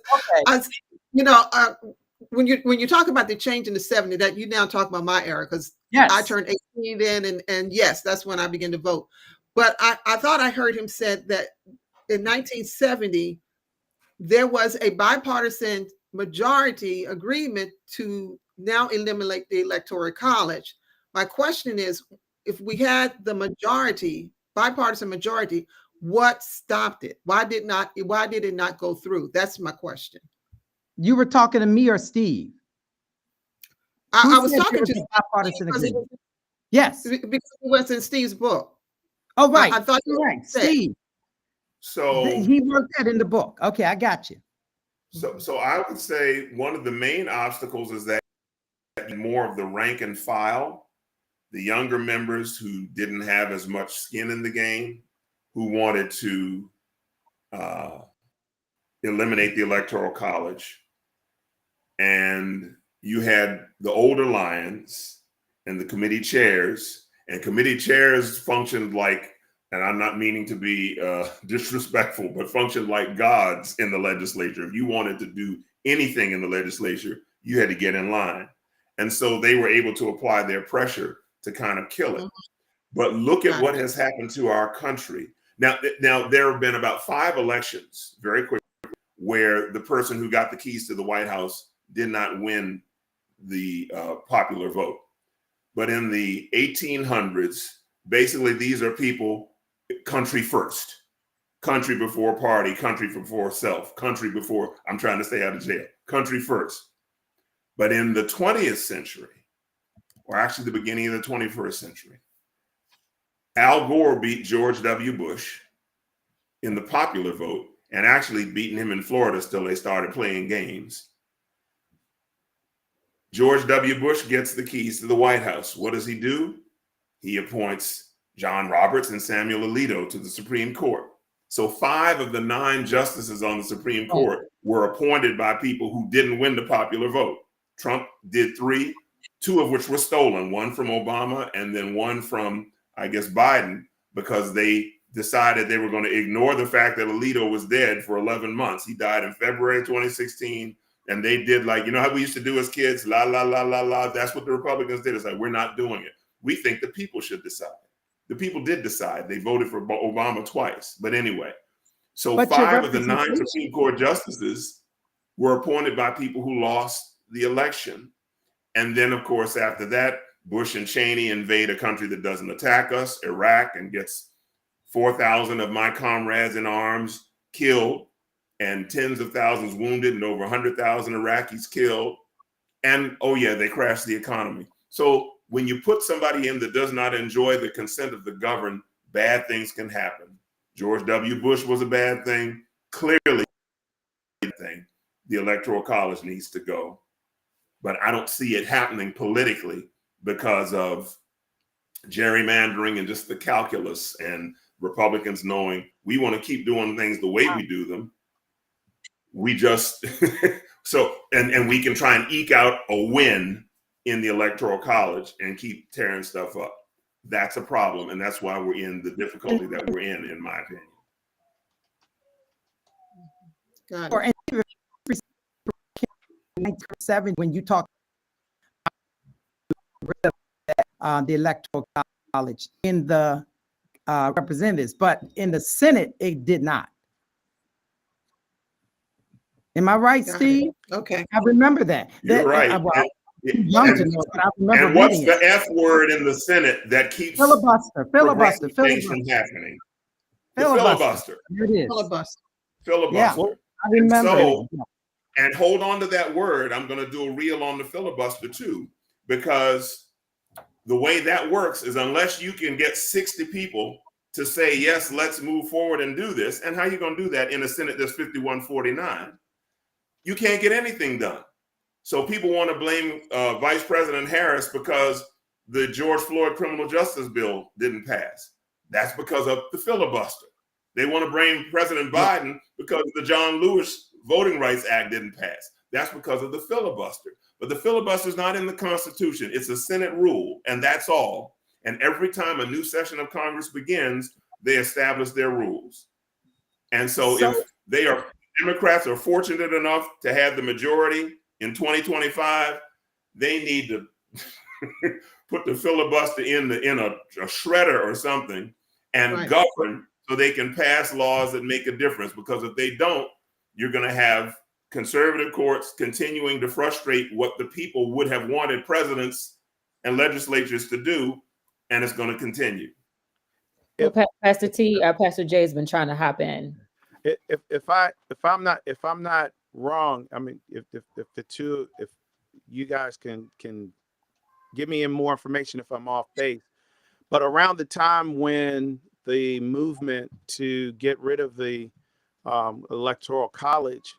when you talk about the change in the 70s, that you now talk about my era, because I turned 18 then, and yes, that's when I began to vote. But I thought I heard him said that in 1970 there was a bipartisan majority agreement to now eliminate the Electoral College. My question is, if we had the bipartisan majority, what stopped it? Why did it not go through? That's my question. You were talking to me or Steve? I was talking to bipartisan agreement. Yes, because it was in Steve's book. Oh, right. I thought you were right, Steve. So he wrote that in the book. Okay, I got you. So I would say one of the main obstacles is that more of the rank and file, the younger members who didn't have as much skin in the game, who wanted to eliminate the Electoral College. And you had the older lions and the committee chairs, and committee chairs functioned like, and I'm not meaning to be disrespectful, but functioned like gods in the legislature. If you wanted to do anything in the legislature, you had to get in line. And so they were able to apply their pressure to kind of kill it. But look at what has happened to our country. Now there have been about 5 elections, very quickly, where the person who got the keys to the White House did not win the popular vote. But in the 1800s, basically these are people, country first, country before party, country before self, country before I'm trying to stay out of jail, country first. But in the 20th century, or actually the beginning of the 21st century, Al Gore beat George W. Bush in the popular vote, and actually beating him in Florida till they started playing games. George W. Bush gets the keys to the White House. What does he do? He appoints John Roberts and Samuel Alito to the Supreme Court. So 5 of the 9 justices on the Supreme Court were appointed by people who didn't win the popular vote. Trump did 3, 2 of which were stolen, one from Obama and then one from, I guess, Biden, because they decided they were going to ignore the fact that Alito was dead for 11 months. He died in February 2016. And they did, like, you know how we used to do as kids, la, la, la, la, la. That's what the Republicans did. It's like, we're not doing it. We think the people should decide. The people did decide. They voted for Obama twice. But anyway, so 5 of the 9 Supreme Court justices were appointed by people who lost the election. And then, of course, after that, Bush and Cheney invade a country that doesn't attack us, Iraq, and gets 4,000 of my comrades in arms killed, and tens of thousands wounded, and over 100,000 Iraqis killed. And, oh yeah, they crashed the economy. So when you put somebody in that does not enjoy the consent of the governed, bad things can happen. George W. Bush was a bad thing. Clearly, a bad thing. The Electoral College needs to go. But I don't see it happening politically because of gerrymandering and just the calculus and Republicans knowing we want to keep doing things the way we do them. We just and we can try and eke out a win in the Electoral College and keep tearing stuff up. That's a problem, and that's why we're in the difficulty that we're in my opinion. Got Or it. 1907, when you talk the Electoral College in the representatives, but in the Senate, it did not. Am I right, Got Steve? it. Okay. I remember that. You're right. I'm too young to know, but I remember And what's reading the F word in the Senate that keeps filibuster, progressive things from happening? The filibuster. Here it is. Filibuster. Filibuster. Yeah, I remember. So, and hold on to that word. I'm going to do a reel on the filibuster too, because the way that works is unless you can get 60 people to say, yes, let's move forward and do this. And how are you going to do that in a Senate that's 51-49? You can't get anything done. So people want to blame Vice President Harris because the George Floyd criminal justice bill didn't pass. That's because of the filibuster. They want to blame President Biden because the John Lewis Voting Rights Act didn't pass. That's because of the filibuster. But the filibuster is not in the Constitution. It's a Senate rule, and that's all. And every time a new session of Congress begins, they establish their rules. And so if they are Democrats are fortunate enough to have the majority in 2025, they need to put the filibuster in a shredder or something and govern so they can pass laws that make a difference. Because if they don't, you're going to have conservative courts continuing to frustrate what the people would have wanted presidents and legislatures to do, and it's going to continue. Well, Pastor T, Pastor J has been trying to hop in. If I'm not wrong, I mean, if you guys can give me more information if I'm off base, but around the time when the movement to get rid of the Electoral College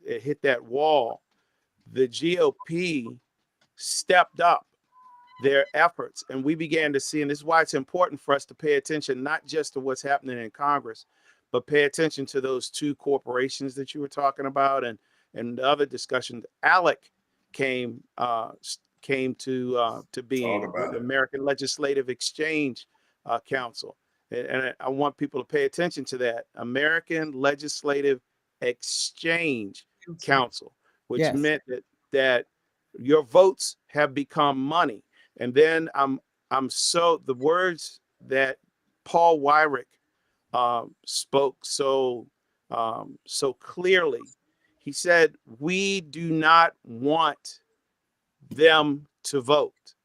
it hit that wall, the GOP stepped up their efforts, and we began to see, and this is why it's important for us to pay attention not just to what's happening in Congress, but pay attention to those 2 corporations that you were talking about, and the other discussions. ALEC came to being, the American Legislative Exchange Council, and I want people to pay attention to that. American Legislative Exchange Council, which meant that your votes have become money. And then the words that Paul Weyrich spoke so clearly. He said, we do not want them to vote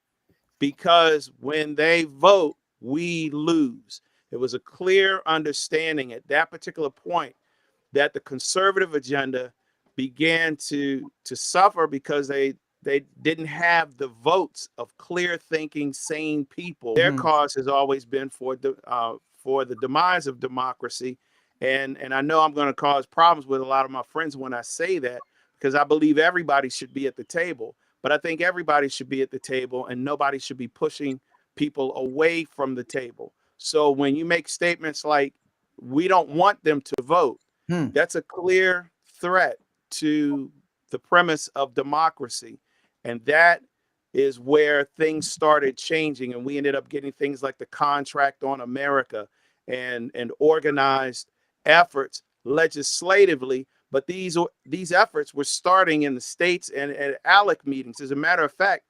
because when they vote, we lose. It was a clear understanding at that particular point that the conservative agenda began to suffer because they didn't have the votes of clear thinking, sane people. Their cause has always been for the demise of democracy. And I know I'm going to cause problems with a lot of my friends when I say that, because I believe everybody should be at the table. But I think everybody should be at the table and nobody should be pushing people away from the table. So when you make statements like, we don't want them to vote, that's a clear threat to the premise of democracy. And that is where things started changing. And we ended up getting things like the Contract on America and organized efforts legislatively. But these efforts were starting in the states and at ALEC meetings. As a matter of fact,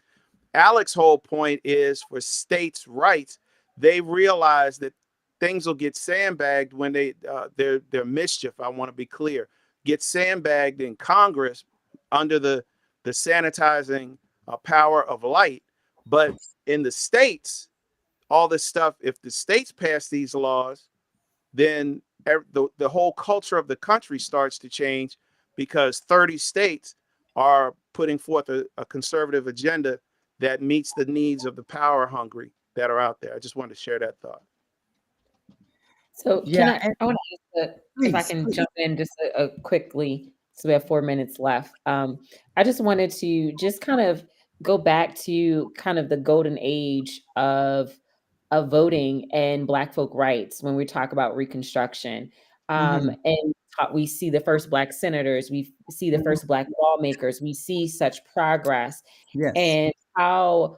ALEC's whole point is for states' rights. They realize that things will get sandbagged when their mischief, I want to be clear, gets sandbagged in Congress under the sanitizing power of light. But in the states, all this stuff, if the states pass these laws, then the whole culture of the country starts to change, because 30 states are putting forth a conservative agenda that meets the needs of the power hungry that are out there. I just wanted to share that thought. So Yeah, I want to ask if I can jump in just quickly, so we have 4 minutes left. I just wanted to just kind of go back to kind of the golden age of voting and Black folk rights when we talk about Reconstruction. And we see the first Black senators, we see the first Black lawmakers, we see such progress. Yes. And how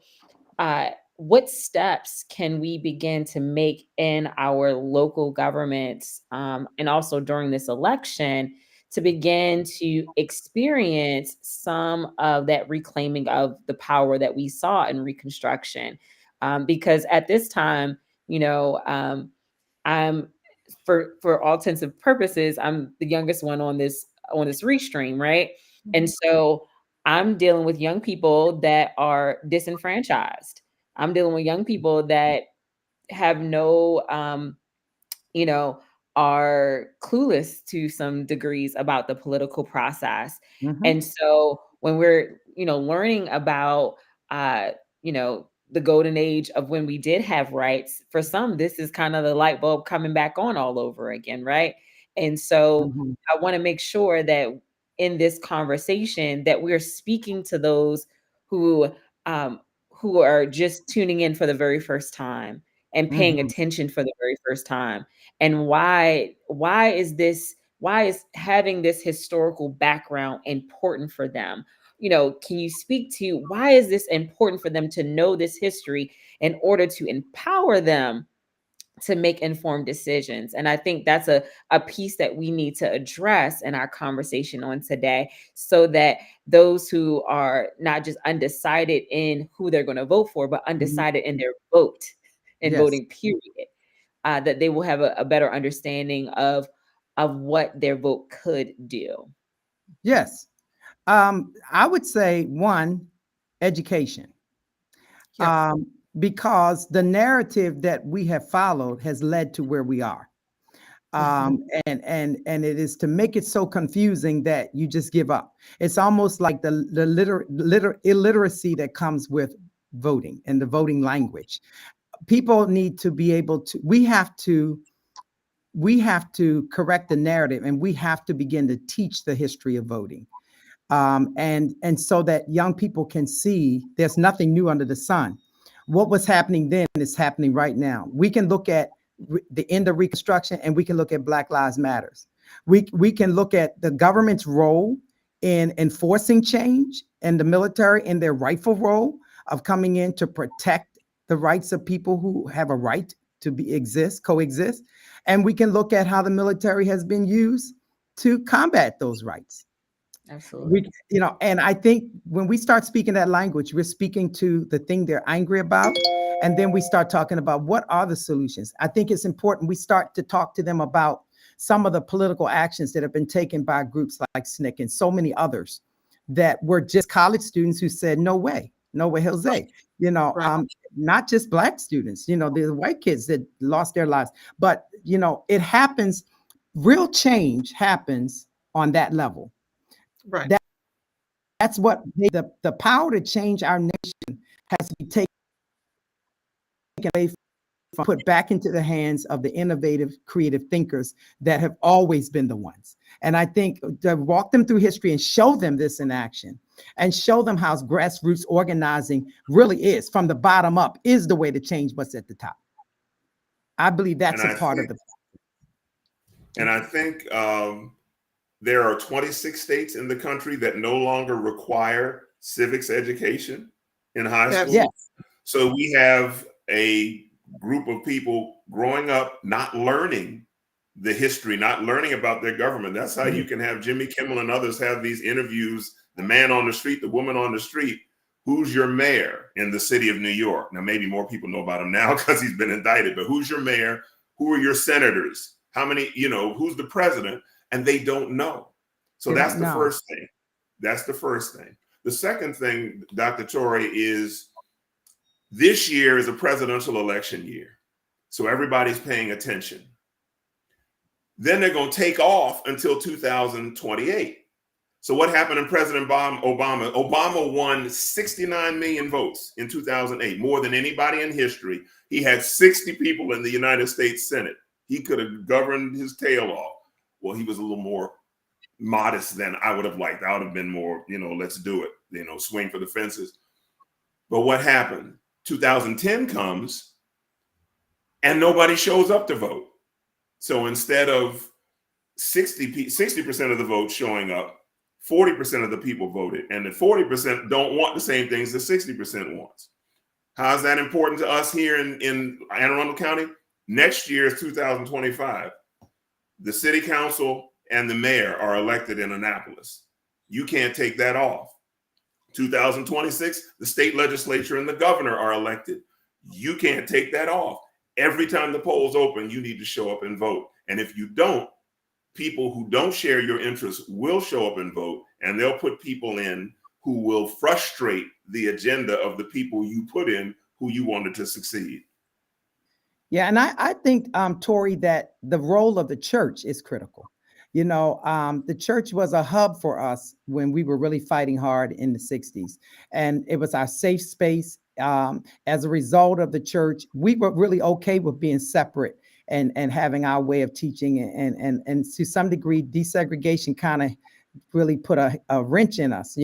what steps can we begin to make in our local governments, and also during this election, to begin to experience some of that reclaiming of the power that we saw in Reconstruction? Because at this time, I'm for all intents and purposes, I'm the youngest one on this restream, right? And so I'm dealing with young people that are disenfranchised. I'm dealing with young people that have no, are clueless to some degrees about the political process. And so when we're, learning about, the golden age of when we did have rights, for some, this is kind of the light bulb coming back on all over again, right? And so I want to make sure that in this conversation that we're speaking to those who are just tuning in for the very first time and paying attention for the very first time. And why is having this historical background important for them? Can you speak to why is this important for them to know this history in order to empower them to make informed decisions? And I think that's a piece that we need to address in our conversation on today, so that those who are not just undecided in who they're going to vote for, but undecided in their vote and voting period, that they will have a better understanding of what their vote could do. Yes. I would say one, education. Because the narrative that we have followed has led to where we are. And it is to make it so confusing that you just give up. It's almost like the illiteracy that comes with voting and the voting language. People need to be able to, we have to correct the narrative, and we have to begin to teach the history of voting. And so that young people can see there's nothing new under the sun. What was happening then is happening right now. We can look at the end of Reconstruction, and we can look at Black Lives Matters. We can look at the government's role in enforcing change, and the military in their rightful role of coming in to protect the rights of people who have a right to coexist. And we can look at how the military has been used to combat those rights. Absolutely. And I think when we start speaking that language, we're speaking to the thing they're angry about. And then we start talking about what are the solutions. I think it's important we start to talk to them about some of the political actions that have been taken by groups like SNCC and so many others that were just college students who said, no way, Jose. Not just Black students, the white kids that lost their lives. But, it happens, real change happens on that level. Right. That's what the power to change our nation has to be taken away put back into the hands of the innovative, creative thinkers that have always been the ones. And I think to walk them through history and show them this in action and show them how grassroots organizing really is, from the bottom up, is the way to change what's at the top. I believe that's a part of the. And I think there are 26 states in the country that no longer require civics education in high school. Yes. So we have a group of people growing up not learning the history, not learning about their government. That's how you can have Jimmy Kimmel and others have these interviews, the man on the street, the woman on the street. Who's your mayor in the city of New York? Now, maybe more people know about him now because he's been indicted, but who's your mayor? Who are your senators? How many, who's the president? And they don't know. So that's the first thing. That's the first thing. The second thing, Dr. Torrey, is this year is a presidential election year. So everybody's paying attention. Then they're going to take off until 2028. So what happened in President Obama? Obama won 69 million votes in 2008, more than anybody in history. He had 60 people in the United States Senate. He could have governed his tail off. Well, he was a little more modest than I would have liked. I would have been more, let's do it, swing for the fences. But what happened? 2010 comes and nobody shows up to vote. So instead of 60% of the vote showing up, 40% of the people voted, and the 40% don't want the same things the 60% wants. How is that important to us here in Anne Arundel County? Next year is 2025. The city council and the mayor are elected in Annapolis. You can't take that off. 2026, the state legislature and the governor are elected. You can't take that off. Every time the polls open, you need to show up and vote. And if you don't, people who don't share your interests will show up and vote, and they'll put people in who will frustrate the agenda of the people you put in who you wanted to succeed. Yeah, and I think, Tori, that the role of the church is critical. The church was a hub for us when we were really fighting hard in the 60s. And it was our safe space. As a result of the church, we were really okay with being separate and having our way of teaching. And to some degree, desegregation kind of really put a wrench in us,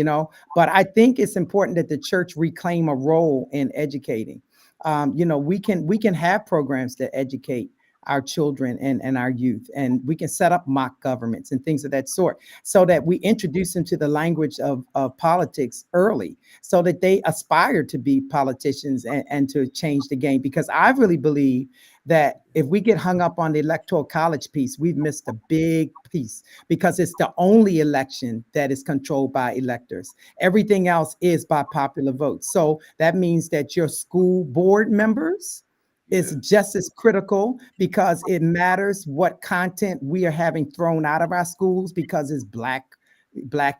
But I think it's important that the church reclaim a role in educating. We can have programs that educate our children and our youth, and we can set up mock governments and things of that sort so that we introduce them to the language of politics early so that they aspire to be politicians and to change the game. Because I really believe that if we get hung up on the electoral college piece, we've missed a big piece, because it's the only election that is controlled by electors. Everything else is by popular vote. So that means that your school board members is just as critical, because it matters what content we are having thrown out of our schools because it's black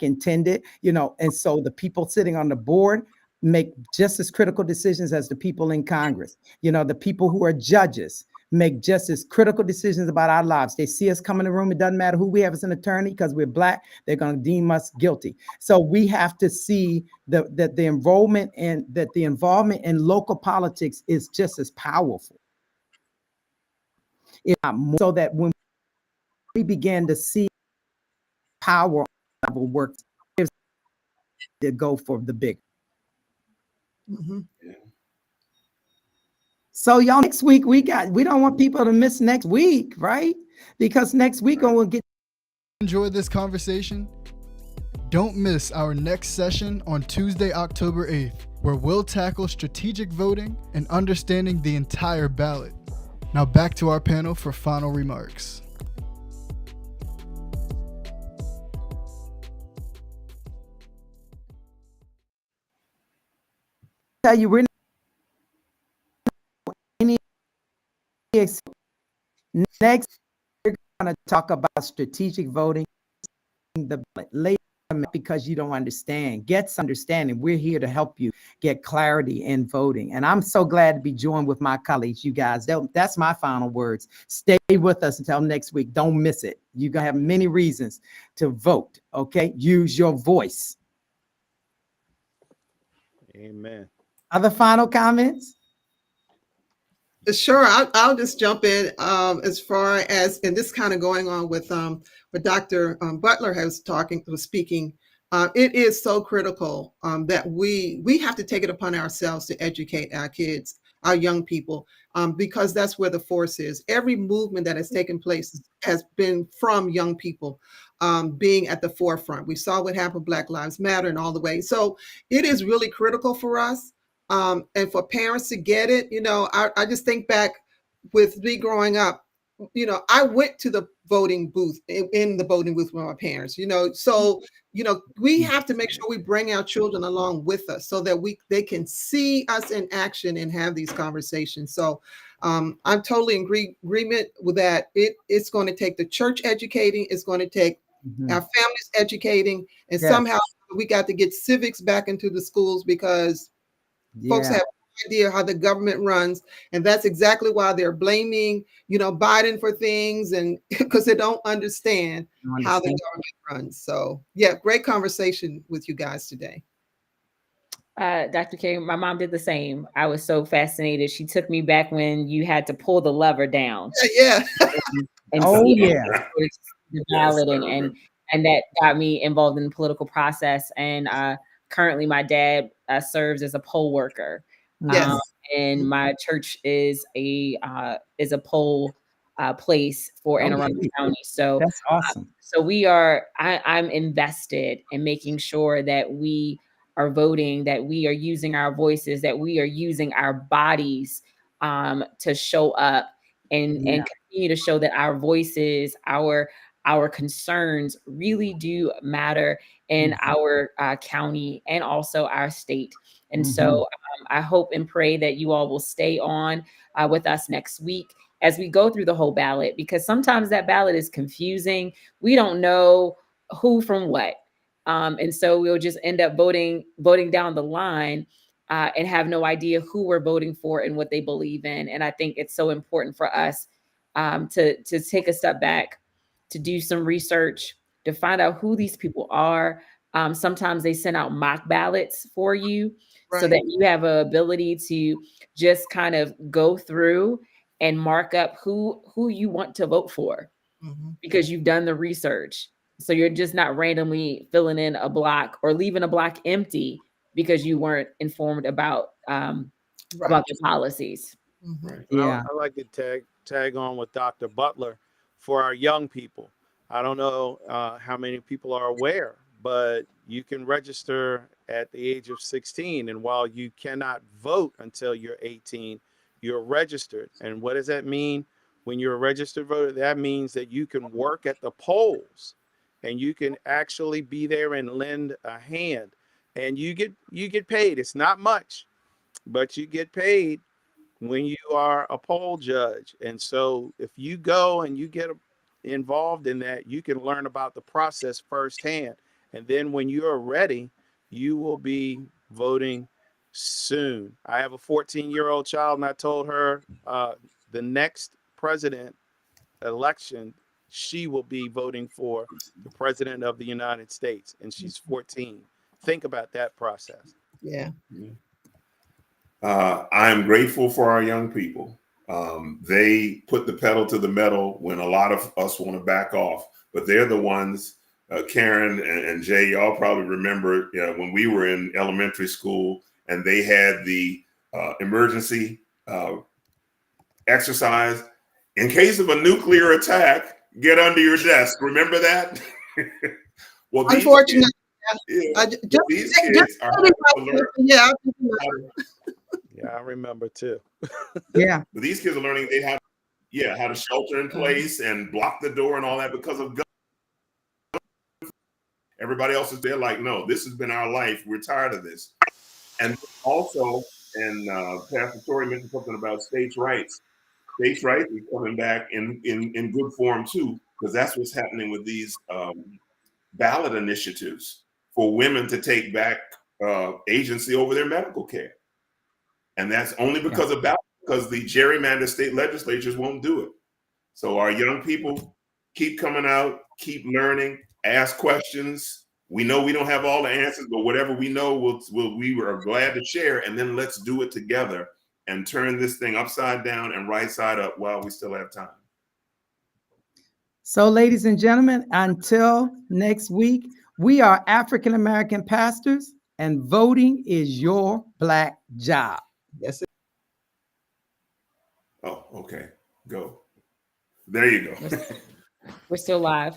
intended, and so the people sitting on the board make just as critical decisions as the people in Congress. The people who are judges make just as critical decisions about our lives. They see us come in the room. It doesn't matter who we have as an attorney, because we're black, they're going to deem us guilty. So we have to see that the involvement in local politics is just as powerful. So that when we begin to see power level work, to go for the big. Mm-hmm. Yeah. So y'all, next week we don't want people to miss next week, right? Because next week we'll get. Enjoy this conversation? Don't miss our next session on Tuesday, October 8th, where we'll tackle strategic voting and understanding the entire ballot. Now back to our panel for final remarks. Tell you, we're next we're going to talk about strategic voting, the later, because you don't understand. Get some understanding. We're here to help you get clarity in voting. And I'm so glad to be joined with my colleagues, you guys. That's my final words. Stay with us until next week. Don't miss it. You're going to have many reasons to vote, okay? Use your voice. Amen. Other final comments? Sure, I'll just jump in as far as, and this kind of going on with what Dr. Butler was speaking. It is so critical that we have to take it upon ourselves to educate our kids, our young people, because that's where the force is. Every movement that has taken place has been from young people being at the forefront. We saw what happened, Black Lives Matter and all the way. So it is really critical for us. And for parents to get it, I just think back with me growing up, I went to the voting booth in the voting booth with my parents, so, we have to make sure we bring our children along with us so that they can see us in action and have these conversations. So I'm totally in agreement with that. It's going to take the church educating, it's going to take our families educating, and somehow we got to get civics back into the schools because folks have no idea how the government runs, and that's exactly why they're blaming, Biden for things, and because they don't understand how the government runs. So, yeah, great conversation with you guys today. Dr. K, my mom did the same. I was so fascinated. She took me back when you had to pull the lever down. Yeah. And Oh, see yeah. the ballot, and that got me involved in the political process. And currently, my dad serves as a poll worker. Yes. And my church is a poll place for Anne Arundel County. So That's awesome. So I'm invested in making sure that we are voting, that we are using our voices, that we are using our bodies to show up and continue to show that our voices, our concerns really do matter in our county and also our state. And so I hope and pray that you all will stay on with us next week as we go through the whole ballot, because sometimes that ballot is confusing. We don't know who from what. And so we'll just end up voting down the line and have no idea who we're voting for and what they believe in. And I think it's so important for us to take a step back, to do some research, to find out who these people are. Sometimes they send out mock ballots for you so that you have an ability to just kind of go through and mark up who you want to vote for because you've done the research. So you're just not randomly filling in a block or leaving a block empty because you weren't informed about the policies. Right. I like to tag on with Dr. Butler for our young people. I don't know how many people are aware, but you can register at the age of 16. And while you cannot vote until you're 18, you're registered. And what does that mean? When you're a registered voter, that means that you can work at the polls and you can actually be there and lend a hand. And you get paid. It's not much, but you get paid when you are a poll judge. And so if you go and you get involved in that, you can learn about the process firsthand. And then when you are ready, you will be voting soon. I have a 14-year-old child, and I told her the next president election, she will be voting for the president of the United States, and she's 14. Think about that process. Yeah. I'm grateful for our young people. They put the pedal to the metal when a lot of us want to back off, but they're the ones, Karen and Jay, y'all probably remember when we were in elementary school and they had the emergency exercise. In case of a nuclear attack, get under your desk. Remember that? Well, unfortunately, these kids are I remember too. But these kids are learning how to shelter in place and block the door and all that because of guns. Everybody else is there like, no, this has been our life. We're tired of this. And also, and Pastor Torrey mentioned something about states' rights. States' rights is coming back in good form too, because that's what's happening with these ballot initiatives for women to take back agency over their medical care. And that's only because of ballot, because the gerrymandered state legislatures won't do it. So our young people keep coming out, keep learning, ask questions. We know we don't have all the answers, but whatever we know, we are glad to share. And then let's do it together and turn this thing upside down and right side up while we still have time. So, ladies and gentlemen, until next week, we are African American pastors, and voting is your Black job. Yes. Oh, okay. Go. There you go. We're still live.